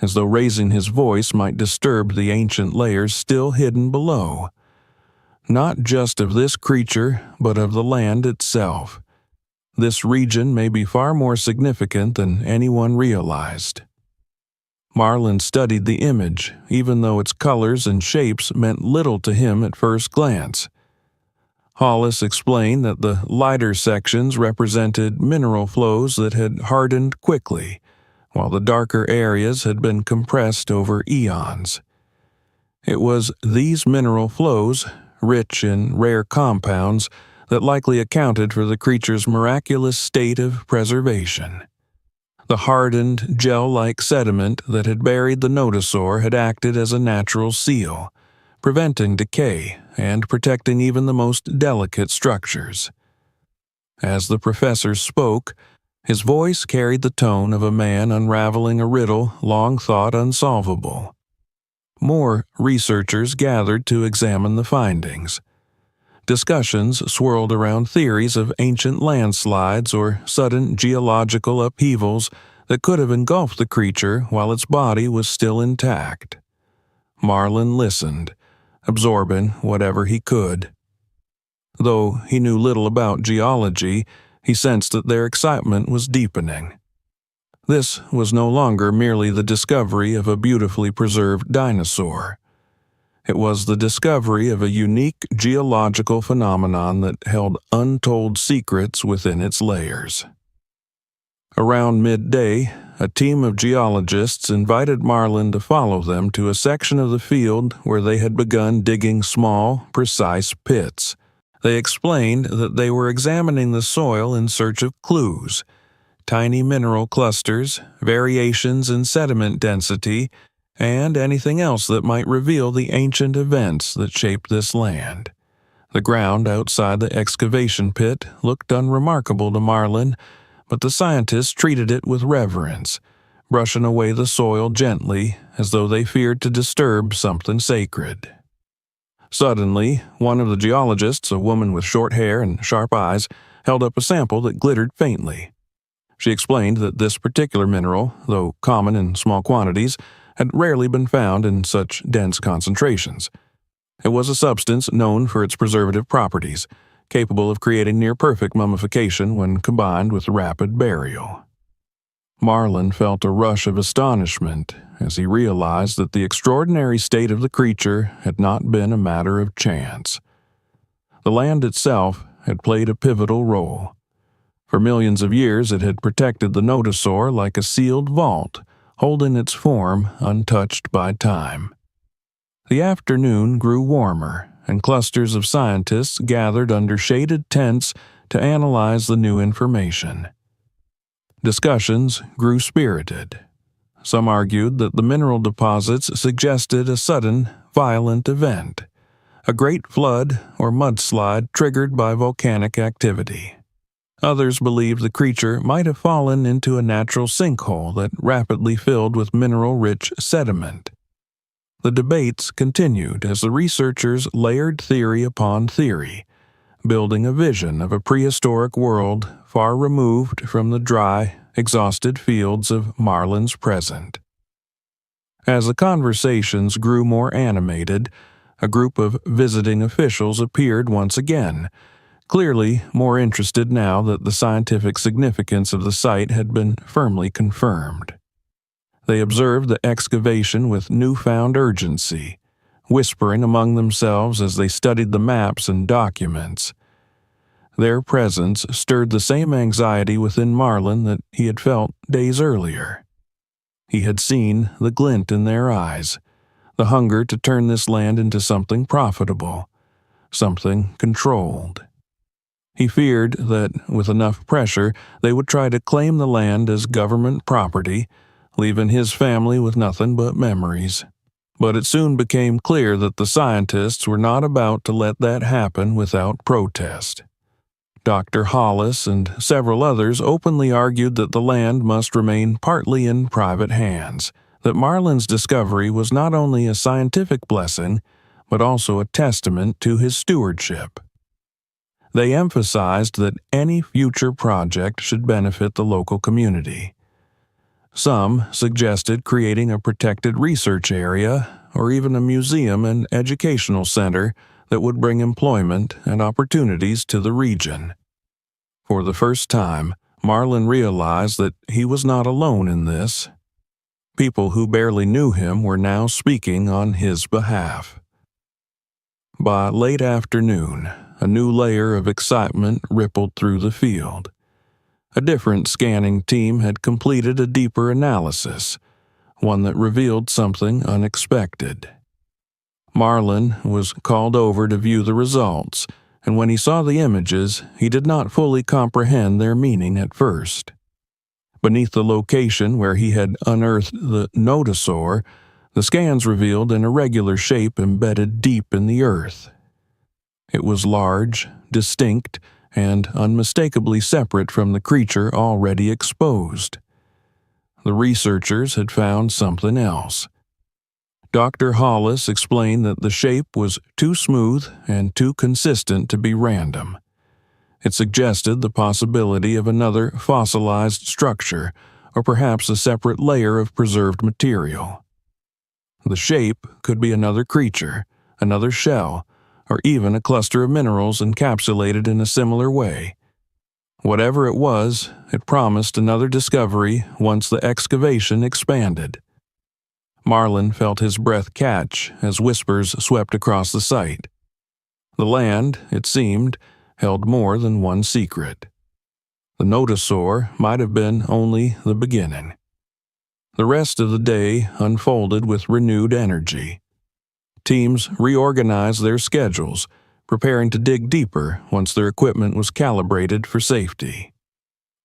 as though raising his voice might disturb the ancient layers still hidden below. "Not just of this creature, but of the land itself. This region may be far more significant than anyone realized." Marlin studied the image, even though its colors and shapes meant little to him at first glance. Hollis explained that the lighter sections represented mineral flows that had hardened quickly, while the darker areas had been compressed over eons. It was these mineral flows, rich in rare compounds, that likely accounted for the creature's miraculous state of preservation. The hardened, gel-like sediment that had buried the nodosaur had acted as a natural seal, preventing decay and protecting even the most delicate structures. As the professor spoke, his voice carried the tone of a man unraveling a riddle long thought unsolvable. More researchers gathered to examine the findings. Discussions swirled around theories of ancient landslides or sudden geological upheavals that could have engulfed the creature while its body was still intact. Marlin listened, absorbing whatever he could. Though he knew little about geology, he sensed that their excitement was deepening. This was no longer merely the discovery of a beautifully preserved dinosaur. It was the discovery of a unique geological phenomenon that held untold secrets within its layers. Around midday, a team of geologists invited Marlin to follow them to a section of the field where they had begun digging small, precise pits. They explained that they were examining the soil in search of clues, tiny mineral clusters, variations in sediment density, and anything else that might reveal the ancient events that shaped this land. The ground outside the excavation pit looked unremarkable to Marlin, but the scientists treated it with reverence, brushing away the soil gently as though they feared to disturb something sacred. Suddenly, one of the geologists, a woman with short hair and sharp eyes, held up a sample that glittered faintly. She explained that this particular mineral, though common in small quantities, had rarely been found in such dense concentrations. It was a substance known for its preservative properties, capable of creating near-perfect mummification when combined with rapid burial. Marlin felt a rush of astonishment as he realized that the extraordinary state of the creature had not been a matter of chance. The land itself had played a pivotal role. For millions of years it had protected the nodosaur like a sealed vault, holding its form untouched by time. The afternoon grew warmer, and clusters of scientists gathered under shaded tents to analyze the new information. Discussions grew spirited. Some argued that the mineral deposits suggested a sudden, violent event, a great flood or mudslide triggered by volcanic activity. Others believed the creature might have fallen into a natural sinkhole that rapidly filled with mineral-rich sediment. The debates continued as the researchers layered theory upon theory, building a vision of a prehistoric world far removed from the dry, exhausted fields of Marlin's present. As the conversations grew more animated, a group of visiting officials appeared once again, clearly more interested now that the scientific significance of the site had been firmly confirmed. They observed the excavation with newfound urgency, whispering among themselves as they studied the maps and documents. Their presence stirred the same anxiety within Marlin that he had felt days earlier. He had seen the glint in their eyes, the hunger to turn this land into something profitable, something controlled. He feared that, with enough pressure, they would try to claim the land as government property, leaving his family with nothing but memories. But it soon became clear that the scientists were not about to let that happen without protest. Dr. Hollis and several others openly argued that the land must remain partly in private hands, that Marlin's discovery was not only a scientific blessing, but also a testament to his stewardship. They emphasized that any future project should benefit the local community. Some suggested creating a protected research area or even a museum and educational center that would bring employment and opportunities to the region. For the first time, Marlin realized that he was not alone in this. People who barely knew him were now speaking on his behalf. By late afternoon, a new layer of excitement rippled through the field. A different scanning team had completed a deeper analysis, one that revealed something unexpected. Marlin was called over to view the results, and when he saw the images, he did not fully comprehend their meaning at first. Beneath the location where he had unearthed the nodosaur, the scans revealed an irregular shape embedded deep in the earth. It was large, distinct, and unmistakably separate from the creature already exposed. The researchers had found something else. Dr. Hollis explained that the shape was too smooth and too consistent to be random. It suggested the possibility of another fossilized structure, or perhaps a separate layer of preserved material. The shape could be another creature, another shell, or even a cluster of minerals encapsulated in a similar way. Whatever it was, it promised another discovery once the excavation expanded. Marlin felt his breath catch as whispers swept across the site. The land, it seemed, held more than one secret. The nodosaur might have been only the beginning. The rest of the day unfolded with renewed energy. Teams reorganized their schedules, preparing to dig deeper once their equipment was calibrated for safety.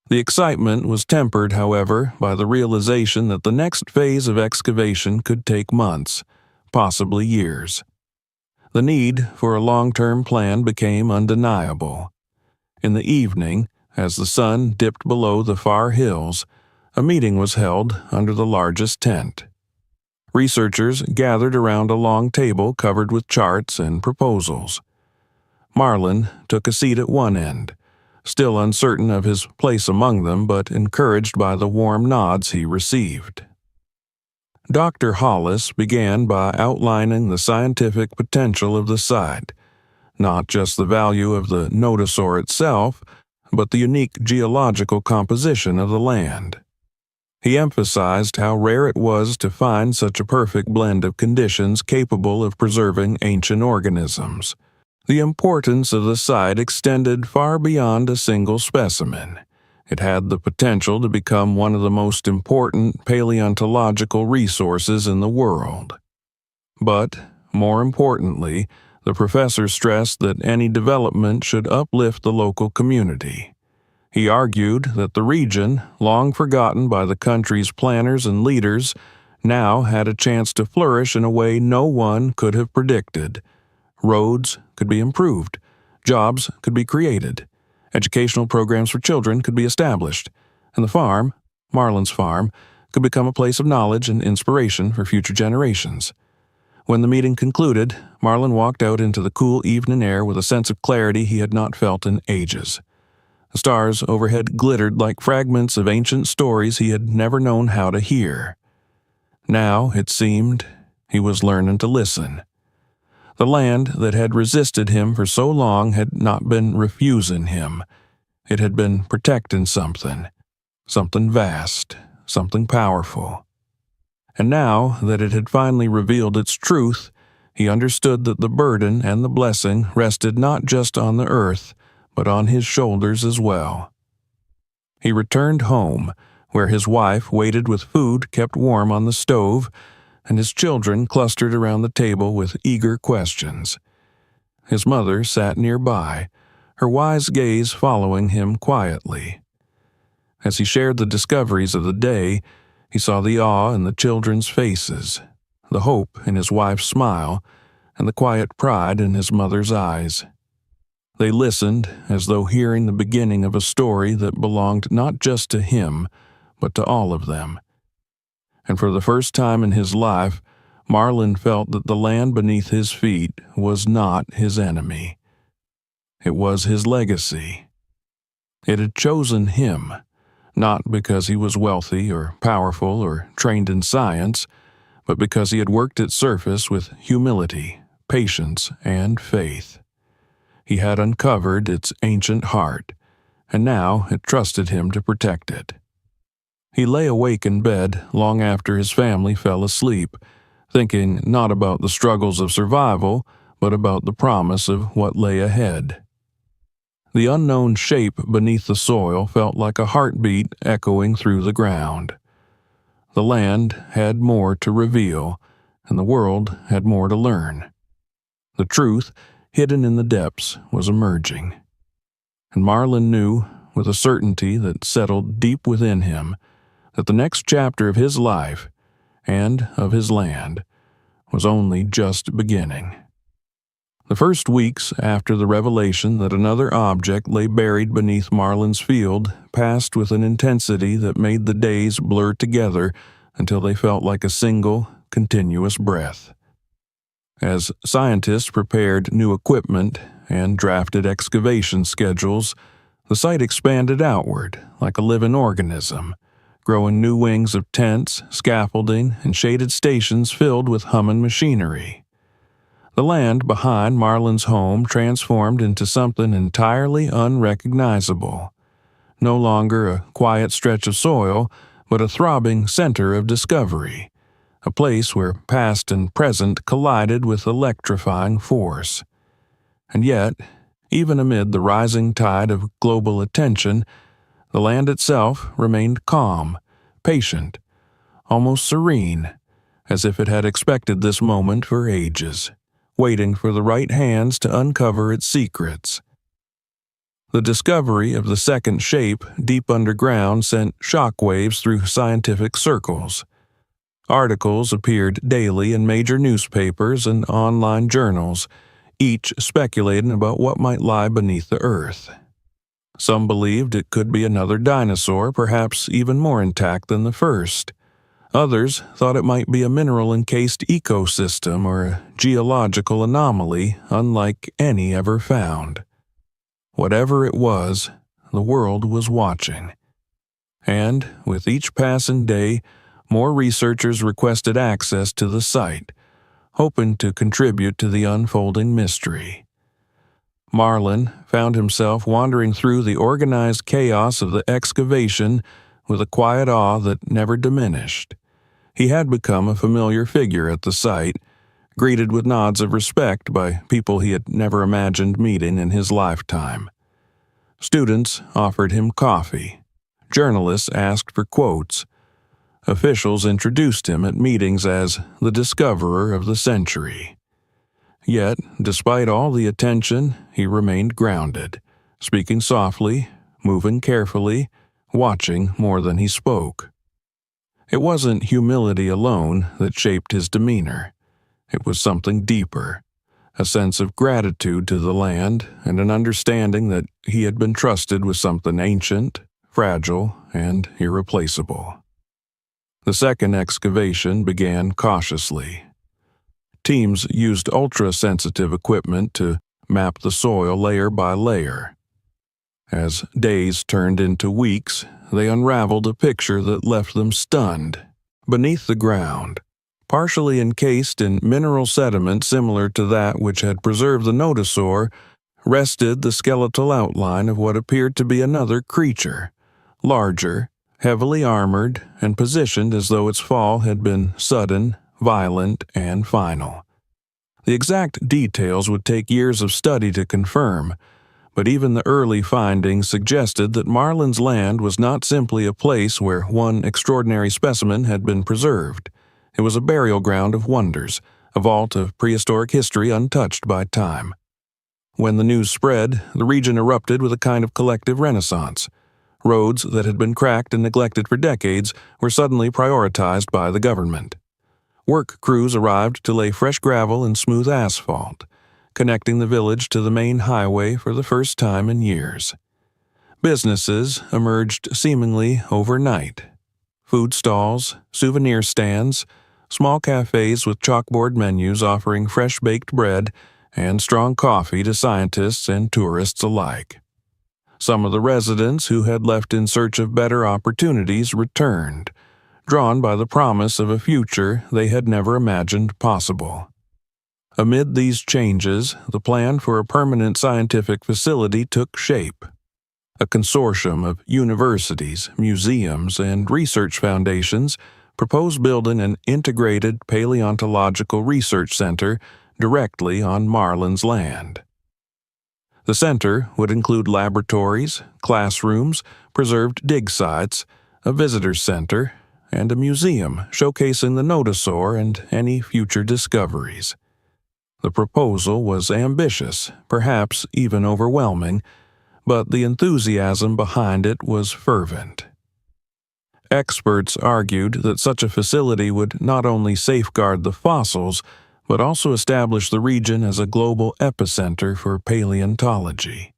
The excitement was tempered, however, by the realization that the next phase of excavation could take months, possibly years. The need for a long-term plan became undeniable. In the evening, as the sun dipped below the far hills, a meeting was held under the largest tent. Researchers gathered around a long table covered with charts and proposals. Marlin took a seat at one end, still uncertain of his place among them but encouraged by the warm nods he received. Dr. Hollis began by outlining the scientific potential of the site, not just the value of the nodosaur itself, but the unique geological composition of the land. He emphasized how rare it was to find such a perfect blend of conditions capable of preserving ancient organisms. The importance of the site extended far beyond a single specimen. It had the potential to become one of the most important paleontological resources in the world. But, more importantly, the professor stressed that any development should uplift the local community. He argued that the region, long forgotten by the country's planners and leaders, now had a chance to flourish in a way no one could have predicted. Roads could be improved, jobs could be created, educational programs for children could be established, and the farm, Marlin's farm, could become a place of knowledge and inspiration for future generations. When the meeting concluded, Marlin walked out into the cool evening air with a sense of clarity he had not felt in ages. The stars overhead glittered like fragments of ancient stories he had never known how to hear. Now, it seemed, he was learning to listen. The land that had resisted him for so long had not been refusing him. It had been protecting something vast, something powerful. And now that it had finally revealed its truth, he understood that the burden and the blessing rested not just on the earth, but on his shoulders as well. He returned home, where his wife waited with food kept warm on the stove, and his children clustered around the table with eager questions. His mother sat nearby, her wise gaze following him quietly. As he shared the discoveries of the day, he saw the awe in the children's faces, the hope in his wife's smile, and the quiet pride in his mother's eyes. They listened as though hearing the beginning of a story that belonged not just to him, but to all of them. And for the first time in his life, Marlin felt that the land beneath his feet was not his enemy. It was his legacy. It had chosen him, not because he was wealthy or powerful or trained in science, but because he had worked its surface with humility, patience, and faith. He had uncovered its ancient heart, and now it trusted him to protect it. He lay awake in bed long after his family fell asleep, thinking not about the struggles of survival, but about the promise of what lay ahead. The unknown shape beneath the soil felt like a heartbeat echoing through the ground. The land had more to reveal, and the world had more to learn. The truth, hidden in the depths, was emerging. And Marlin knew, with a certainty that settled deep within him, that the next chapter of his life, and of his land, was only just beginning. The first weeks after the revelation that another object lay buried beneath Marlin's field passed with an intensity that made the days blur together until they felt like a single, continuous breath. As scientists prepared new equipment and drafted excavation schedules, the site expanded outward like a living organism, growing new wings of tents, scaffolding, and shaded stations filled with humming machinery. The land behind Marlin's home transformed into something entirely unrecognizable. No longer a quiet stretch of soil, but a throbbing center of discovery, a place where past and present collided with electrifying force. And yet, even amid the rising tide of global attention, the land itself remained calm, patient, almost serene, as if it had expected this moment for ages, waiting for the right hands to uncover its secrets. The discovery of the second shape deep underground sent shockwaves through scientific circles. Articles appeared daily in major newspapers and online journals, each speculating about what might lie beneath the earth. Some believed it could be another dinosaur, perhaps even more intact than the first. Others thought it might be a mineral-encased ecosystem or a geological anomaly unlike any ever found. Whatever it was, the world was watching. And, with each passing day, more researchers requested access to the site, hoping to contribute to the unfolding mystery. Marlin found himself wandering through the organized chaos of the excavation with a quiet awe that never diminished. He had become a familiar figure at the site, greeted with nods of respect by people he had never imagined meeting in his lifetime. Students offered him coffee. Journalists asked for quotes. Officials introduced him at meetings as the discoverer of the century. Yet, despite all the attention, he remained grounded, speaking softly, moving carefully, watching more than he spoke. It wasn't humility alone that shaped his demeanor. It was something deeper, a sense of gratitude to the land and an understanding that he had been trusted with something ancient, fragile, and irreplaceable. The second excavation began cautiously. Teams used ultra-sensitive equipment to map the soil layer by layer. As days turned into weeks, they unraveled a picture that left them stunned. Beneath the ground, partially encased in mineral sediment similar to that which had preserved the nodosaur, rested the skeletal outline of what appeared to be another creature, larger, heavily armored, and positioned as though its fall had been sudden, violent, and final. The exact details would take years of study to confirm, but even the early findings suggested that Marlin's land was not simply a place where one extraordinary specimen had been preserved. It was a burial ground of wonders, a vault of prehistoric history untouched by time. When the news spread, the region erupted with a kind of collective renaissance. Roads that had been cracked and neglected for decades were suddenly prioritized by the government. Work crews arrived to lay fresh gravel and smooth asphalt, connecting the village to the main highway for the first time in years. Businesses emerged seemingly overnight. Food stalls, souvenir stands, small cafes with chalkboard menus offering fresh-baked bread and strong coffee to scientists and tourists alike. Some of the residents who had left in search of better opportunities returned, drawn by the promise of a future they had never imagined possible. Amid these changes, the plan for a permanent scientific facility took shape. A consortium of universities, museums, and research foundations proposed building an integrated paleontological research center directly on Marlin's land. The center would include laboratories, classrooms, preserved dig sites, a visitor's center, and a museum showcasing the nodosaur and any future discoveries. The proposal was ambitious, perhaps even overwhelming, but the enthusiasm behind it was fervent. Experts argued that such a facility would not only safeguard the fossils, but also establish the region as a global epicenter for paleontology.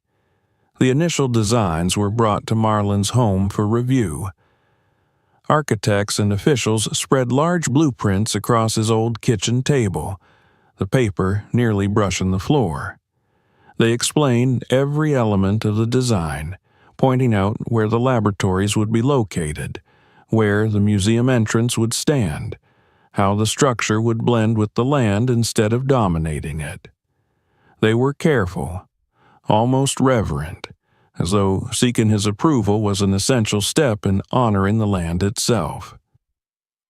The initial designs were brought to Marlin's home for review. Architects and officials spread large blueprints across his old kitchen table, the paper nearly brushing the floor. They explained every element of the design, pointing out where the laboratories would be located, where the museum entrance would stand, how the structure would blend with the land instead of dominating it. They were careful, almost reverent, as though seeking his approval was an essential step in honoring the land itself.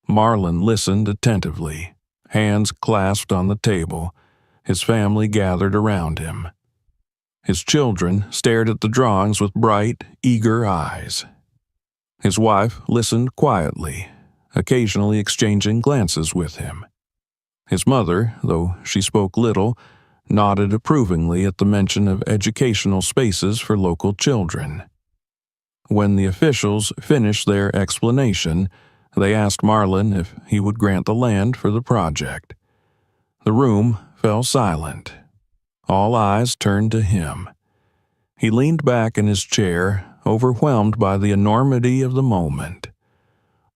Marlin listened attentively, hands clasped on the table, his family gathered around him. His children stared at the drawings with bright, eager eyes. His wife listened quietly, occasionally exchanging glances with him. His mother, though she spoke little, nodded approvingly at the mention of educational spaces for local children. When the officials finished their explanation, they asked Marlin if he would grant the land for the project. The room fell silent. All eyes turned to him. He leaned back in his chair, overwhelmed by the enormity of the moment.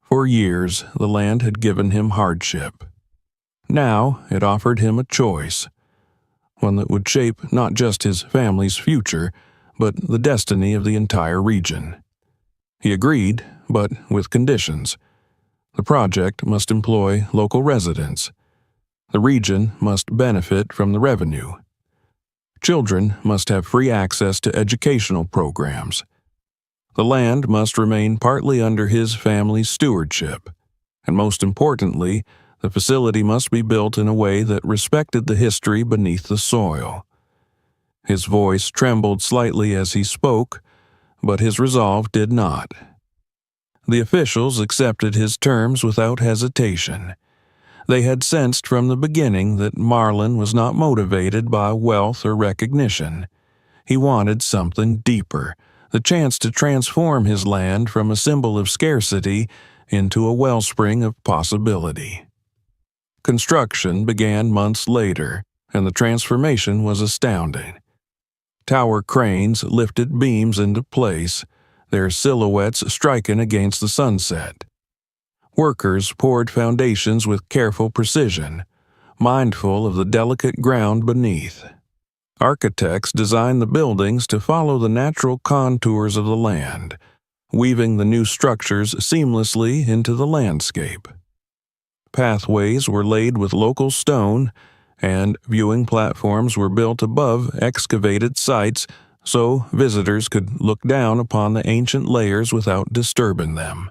For years, the land had given him hardship. Now it offered him a choice, one that would shape not just his family's future, but the destiny of the entire region. He agreed, but with conditions. The project must employ local residents. The region must benefit from the revenue. Children must have free access to educational programs. The land must remain partly under his family's stewardship, and most importantly, the facility must be built in a way that respected the history beneath the soil. His voice trembled slightly as he spoke, but his resolve did not. The officials accepted his terms without hesitation. They had sensed from the beginning that Marlin was not motivated by wealth or recognition. He wanted something deeper, the chance to transform his land from a symbol of scarcity into a wellspring of possibility. Construction began months later, and the transformation was astounding. Tower cranes lifted beams into place, their silhouettes striking against the sunset. Workers poured foundations with careful precision, mindful of the delicate ground beneath. Architects designed the buildings to follow the natural contours of the land, weaving the new structures seamlessly into the landscape. Pathways were laid with local stone, and viewing platforms were built above excavated sites so visitors could look down upon the ancient layers without disturbing them.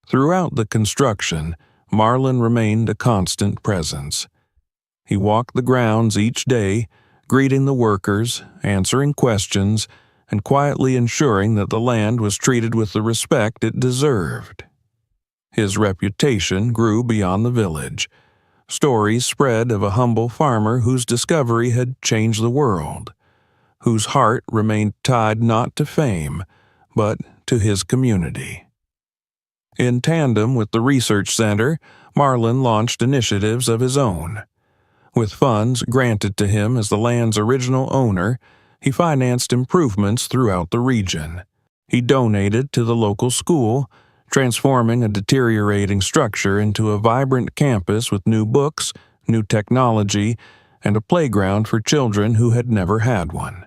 Throughout the construction, Marlin remained a constant presence. He walked the grounds each day, greeting the workers, answering questions, and quietly ensuring that the land was treated with the respect it deserved. His reputation grew beyond the village. Stories spread of a humble farmer whose discovery had changed the world, whose heart remained tied not to fame, but to his community. In tandem with the research center, Marlin launched initiatives of his own. With funds granted to him as the land's original owner, he financed improvements throughout the region. He donated to the local school, transforming a deteriorating structure into a vibrant campus with new books, new technology, and a playground for children who had never had one.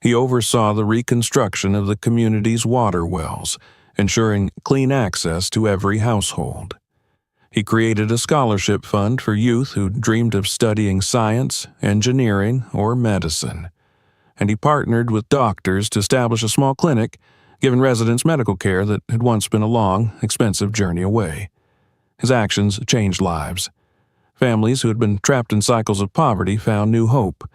He oversaw the reconstruction of the community's water wells, ensuring clean access to every household. He created a scholarship fund for youth who dreamed of studying science, engineering, or medicine. And he partnered with doctors to establish a small clinic, giving residents medical care that had once been a long, expensive journey away. His actions changed lives. Families who had been trapped in cycles of poverty found new hope.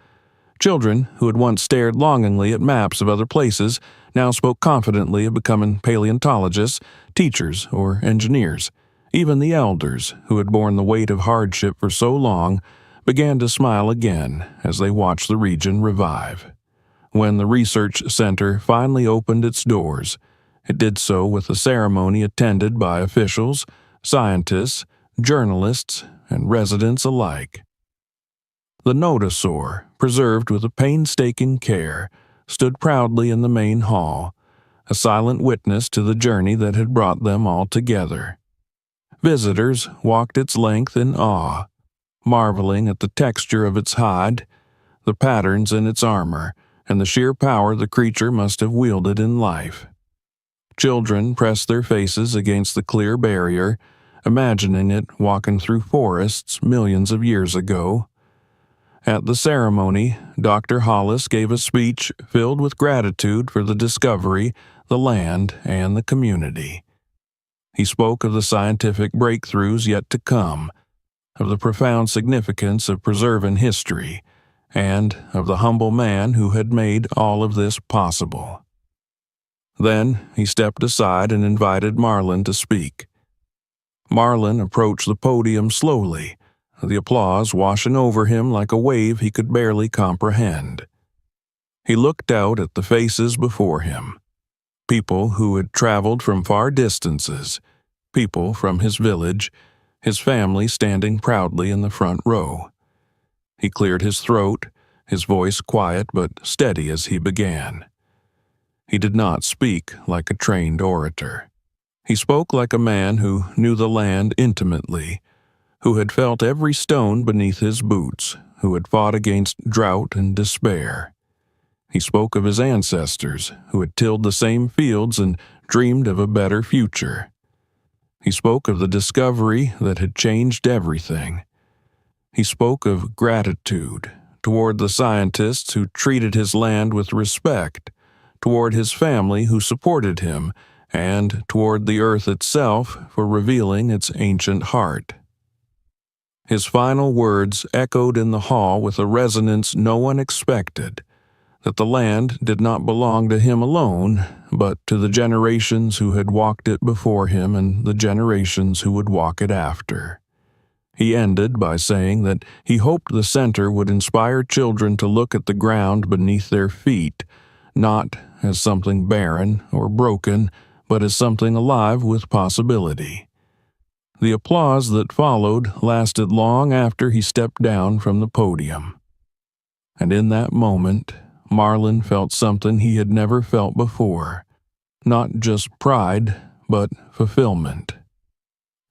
Children who had once stared longingly at maps of other places now spoke confidently of becoming paleontologists, teachers, or engineers. Even the elders, who had borne the weight of hardship for so long, began to smile again as they watched the region revive. When the research center finally opened its doors, it did so with a ceremony attended by officials, scientists, journalists, and residents alike. The nodosaur, preserved with a painstaking care, stood proudly in the main hall, a silent witness to the journey that had brought them all together. Visitors walked its length in awe, marveling at the texture of its hide, the patterns in its armor, and the sheer power the creature must have wielded in life. Children pressed their faces against the clear barrier, imagining it walking through forests millions of years ago. At the ceremony, Dr. Hollis gave a speech filled with gratitude for the discovery, the land, and the community. He spoke of the scientific breakthroughs yet to come, of the profound significance of preserving history, and of the humble man who had made all of this possible. Then he stepped aside and invited Marlin to speak. Marlin approached the podium slowly, the applause washing over him like a wave he could barely comprehend. He looked out at the faces before him, people who had traveled from far distances, people from his village, his family standing proudly in the front row. He cleared his throat, his voice quiet but steady as he began. He did not speak like a trained orator. He spoke like a man who knew the land intimately, who had felt every stone beneath his boots, who had fought against drought and despair. He spoke of his ancestors, who had tilled the same fields and dreamed of a better future. He spoke of the discovery that had changed everything. He spoke of gratitude toward the scientists who treated his land with respect, toward his family who supported him, and toward the earth itself for revealing its ancient heart. His final words echoed in the hall with a resonance no one expected, that the land did not belong to him alone, but to the generations who had walked it before him and the generations who would walk it after. He ended by saying that he hoped the center would inspire children to look at the ground beneath their feet, not as something barren or broken, but as something alive with possibility. The applause that followed lasted long after he stepped down from the podium. And in that moment, Marlin felt something he had never felt before, not just pride, but fulfillment.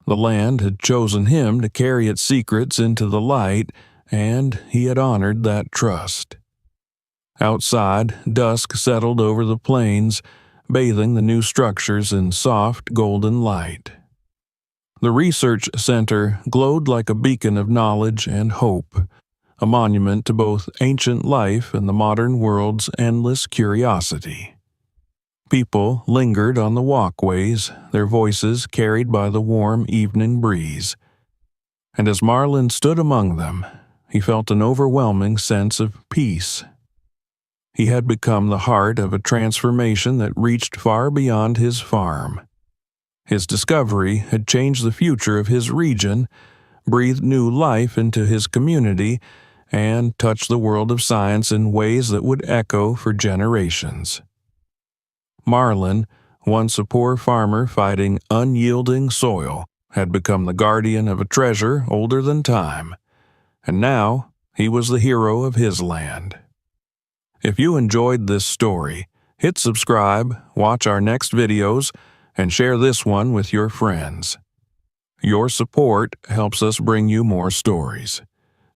The land had chosen him to carry its secrets into the light, and he had honored that trust. Outside, dusk settled over the plains, bathing the new structures in soft golden light. The research center glowed like a beacon of knowledge and hope, a monument to both ancient life and the modern world's endless curiosity. People lingered on the walkways, their voices carried by the warm evening breeze. And as Marlin stood among them, he felt an overwhelming sense of peace. He had become the heart of a transformation that reached far beyond his farm. His discovery had changed the future of his region, breathed new life into his community, and touched the world of science in ways that would echo for generations. Marlin, once a poor farmer fighting unyielding soil, had become the guardian of a treasure older than time, and now he was the hero of his land. If you enjoyed this story, hit subscribe, watch our next videos, and share this one with your friends. Your support helps us bring you more stories.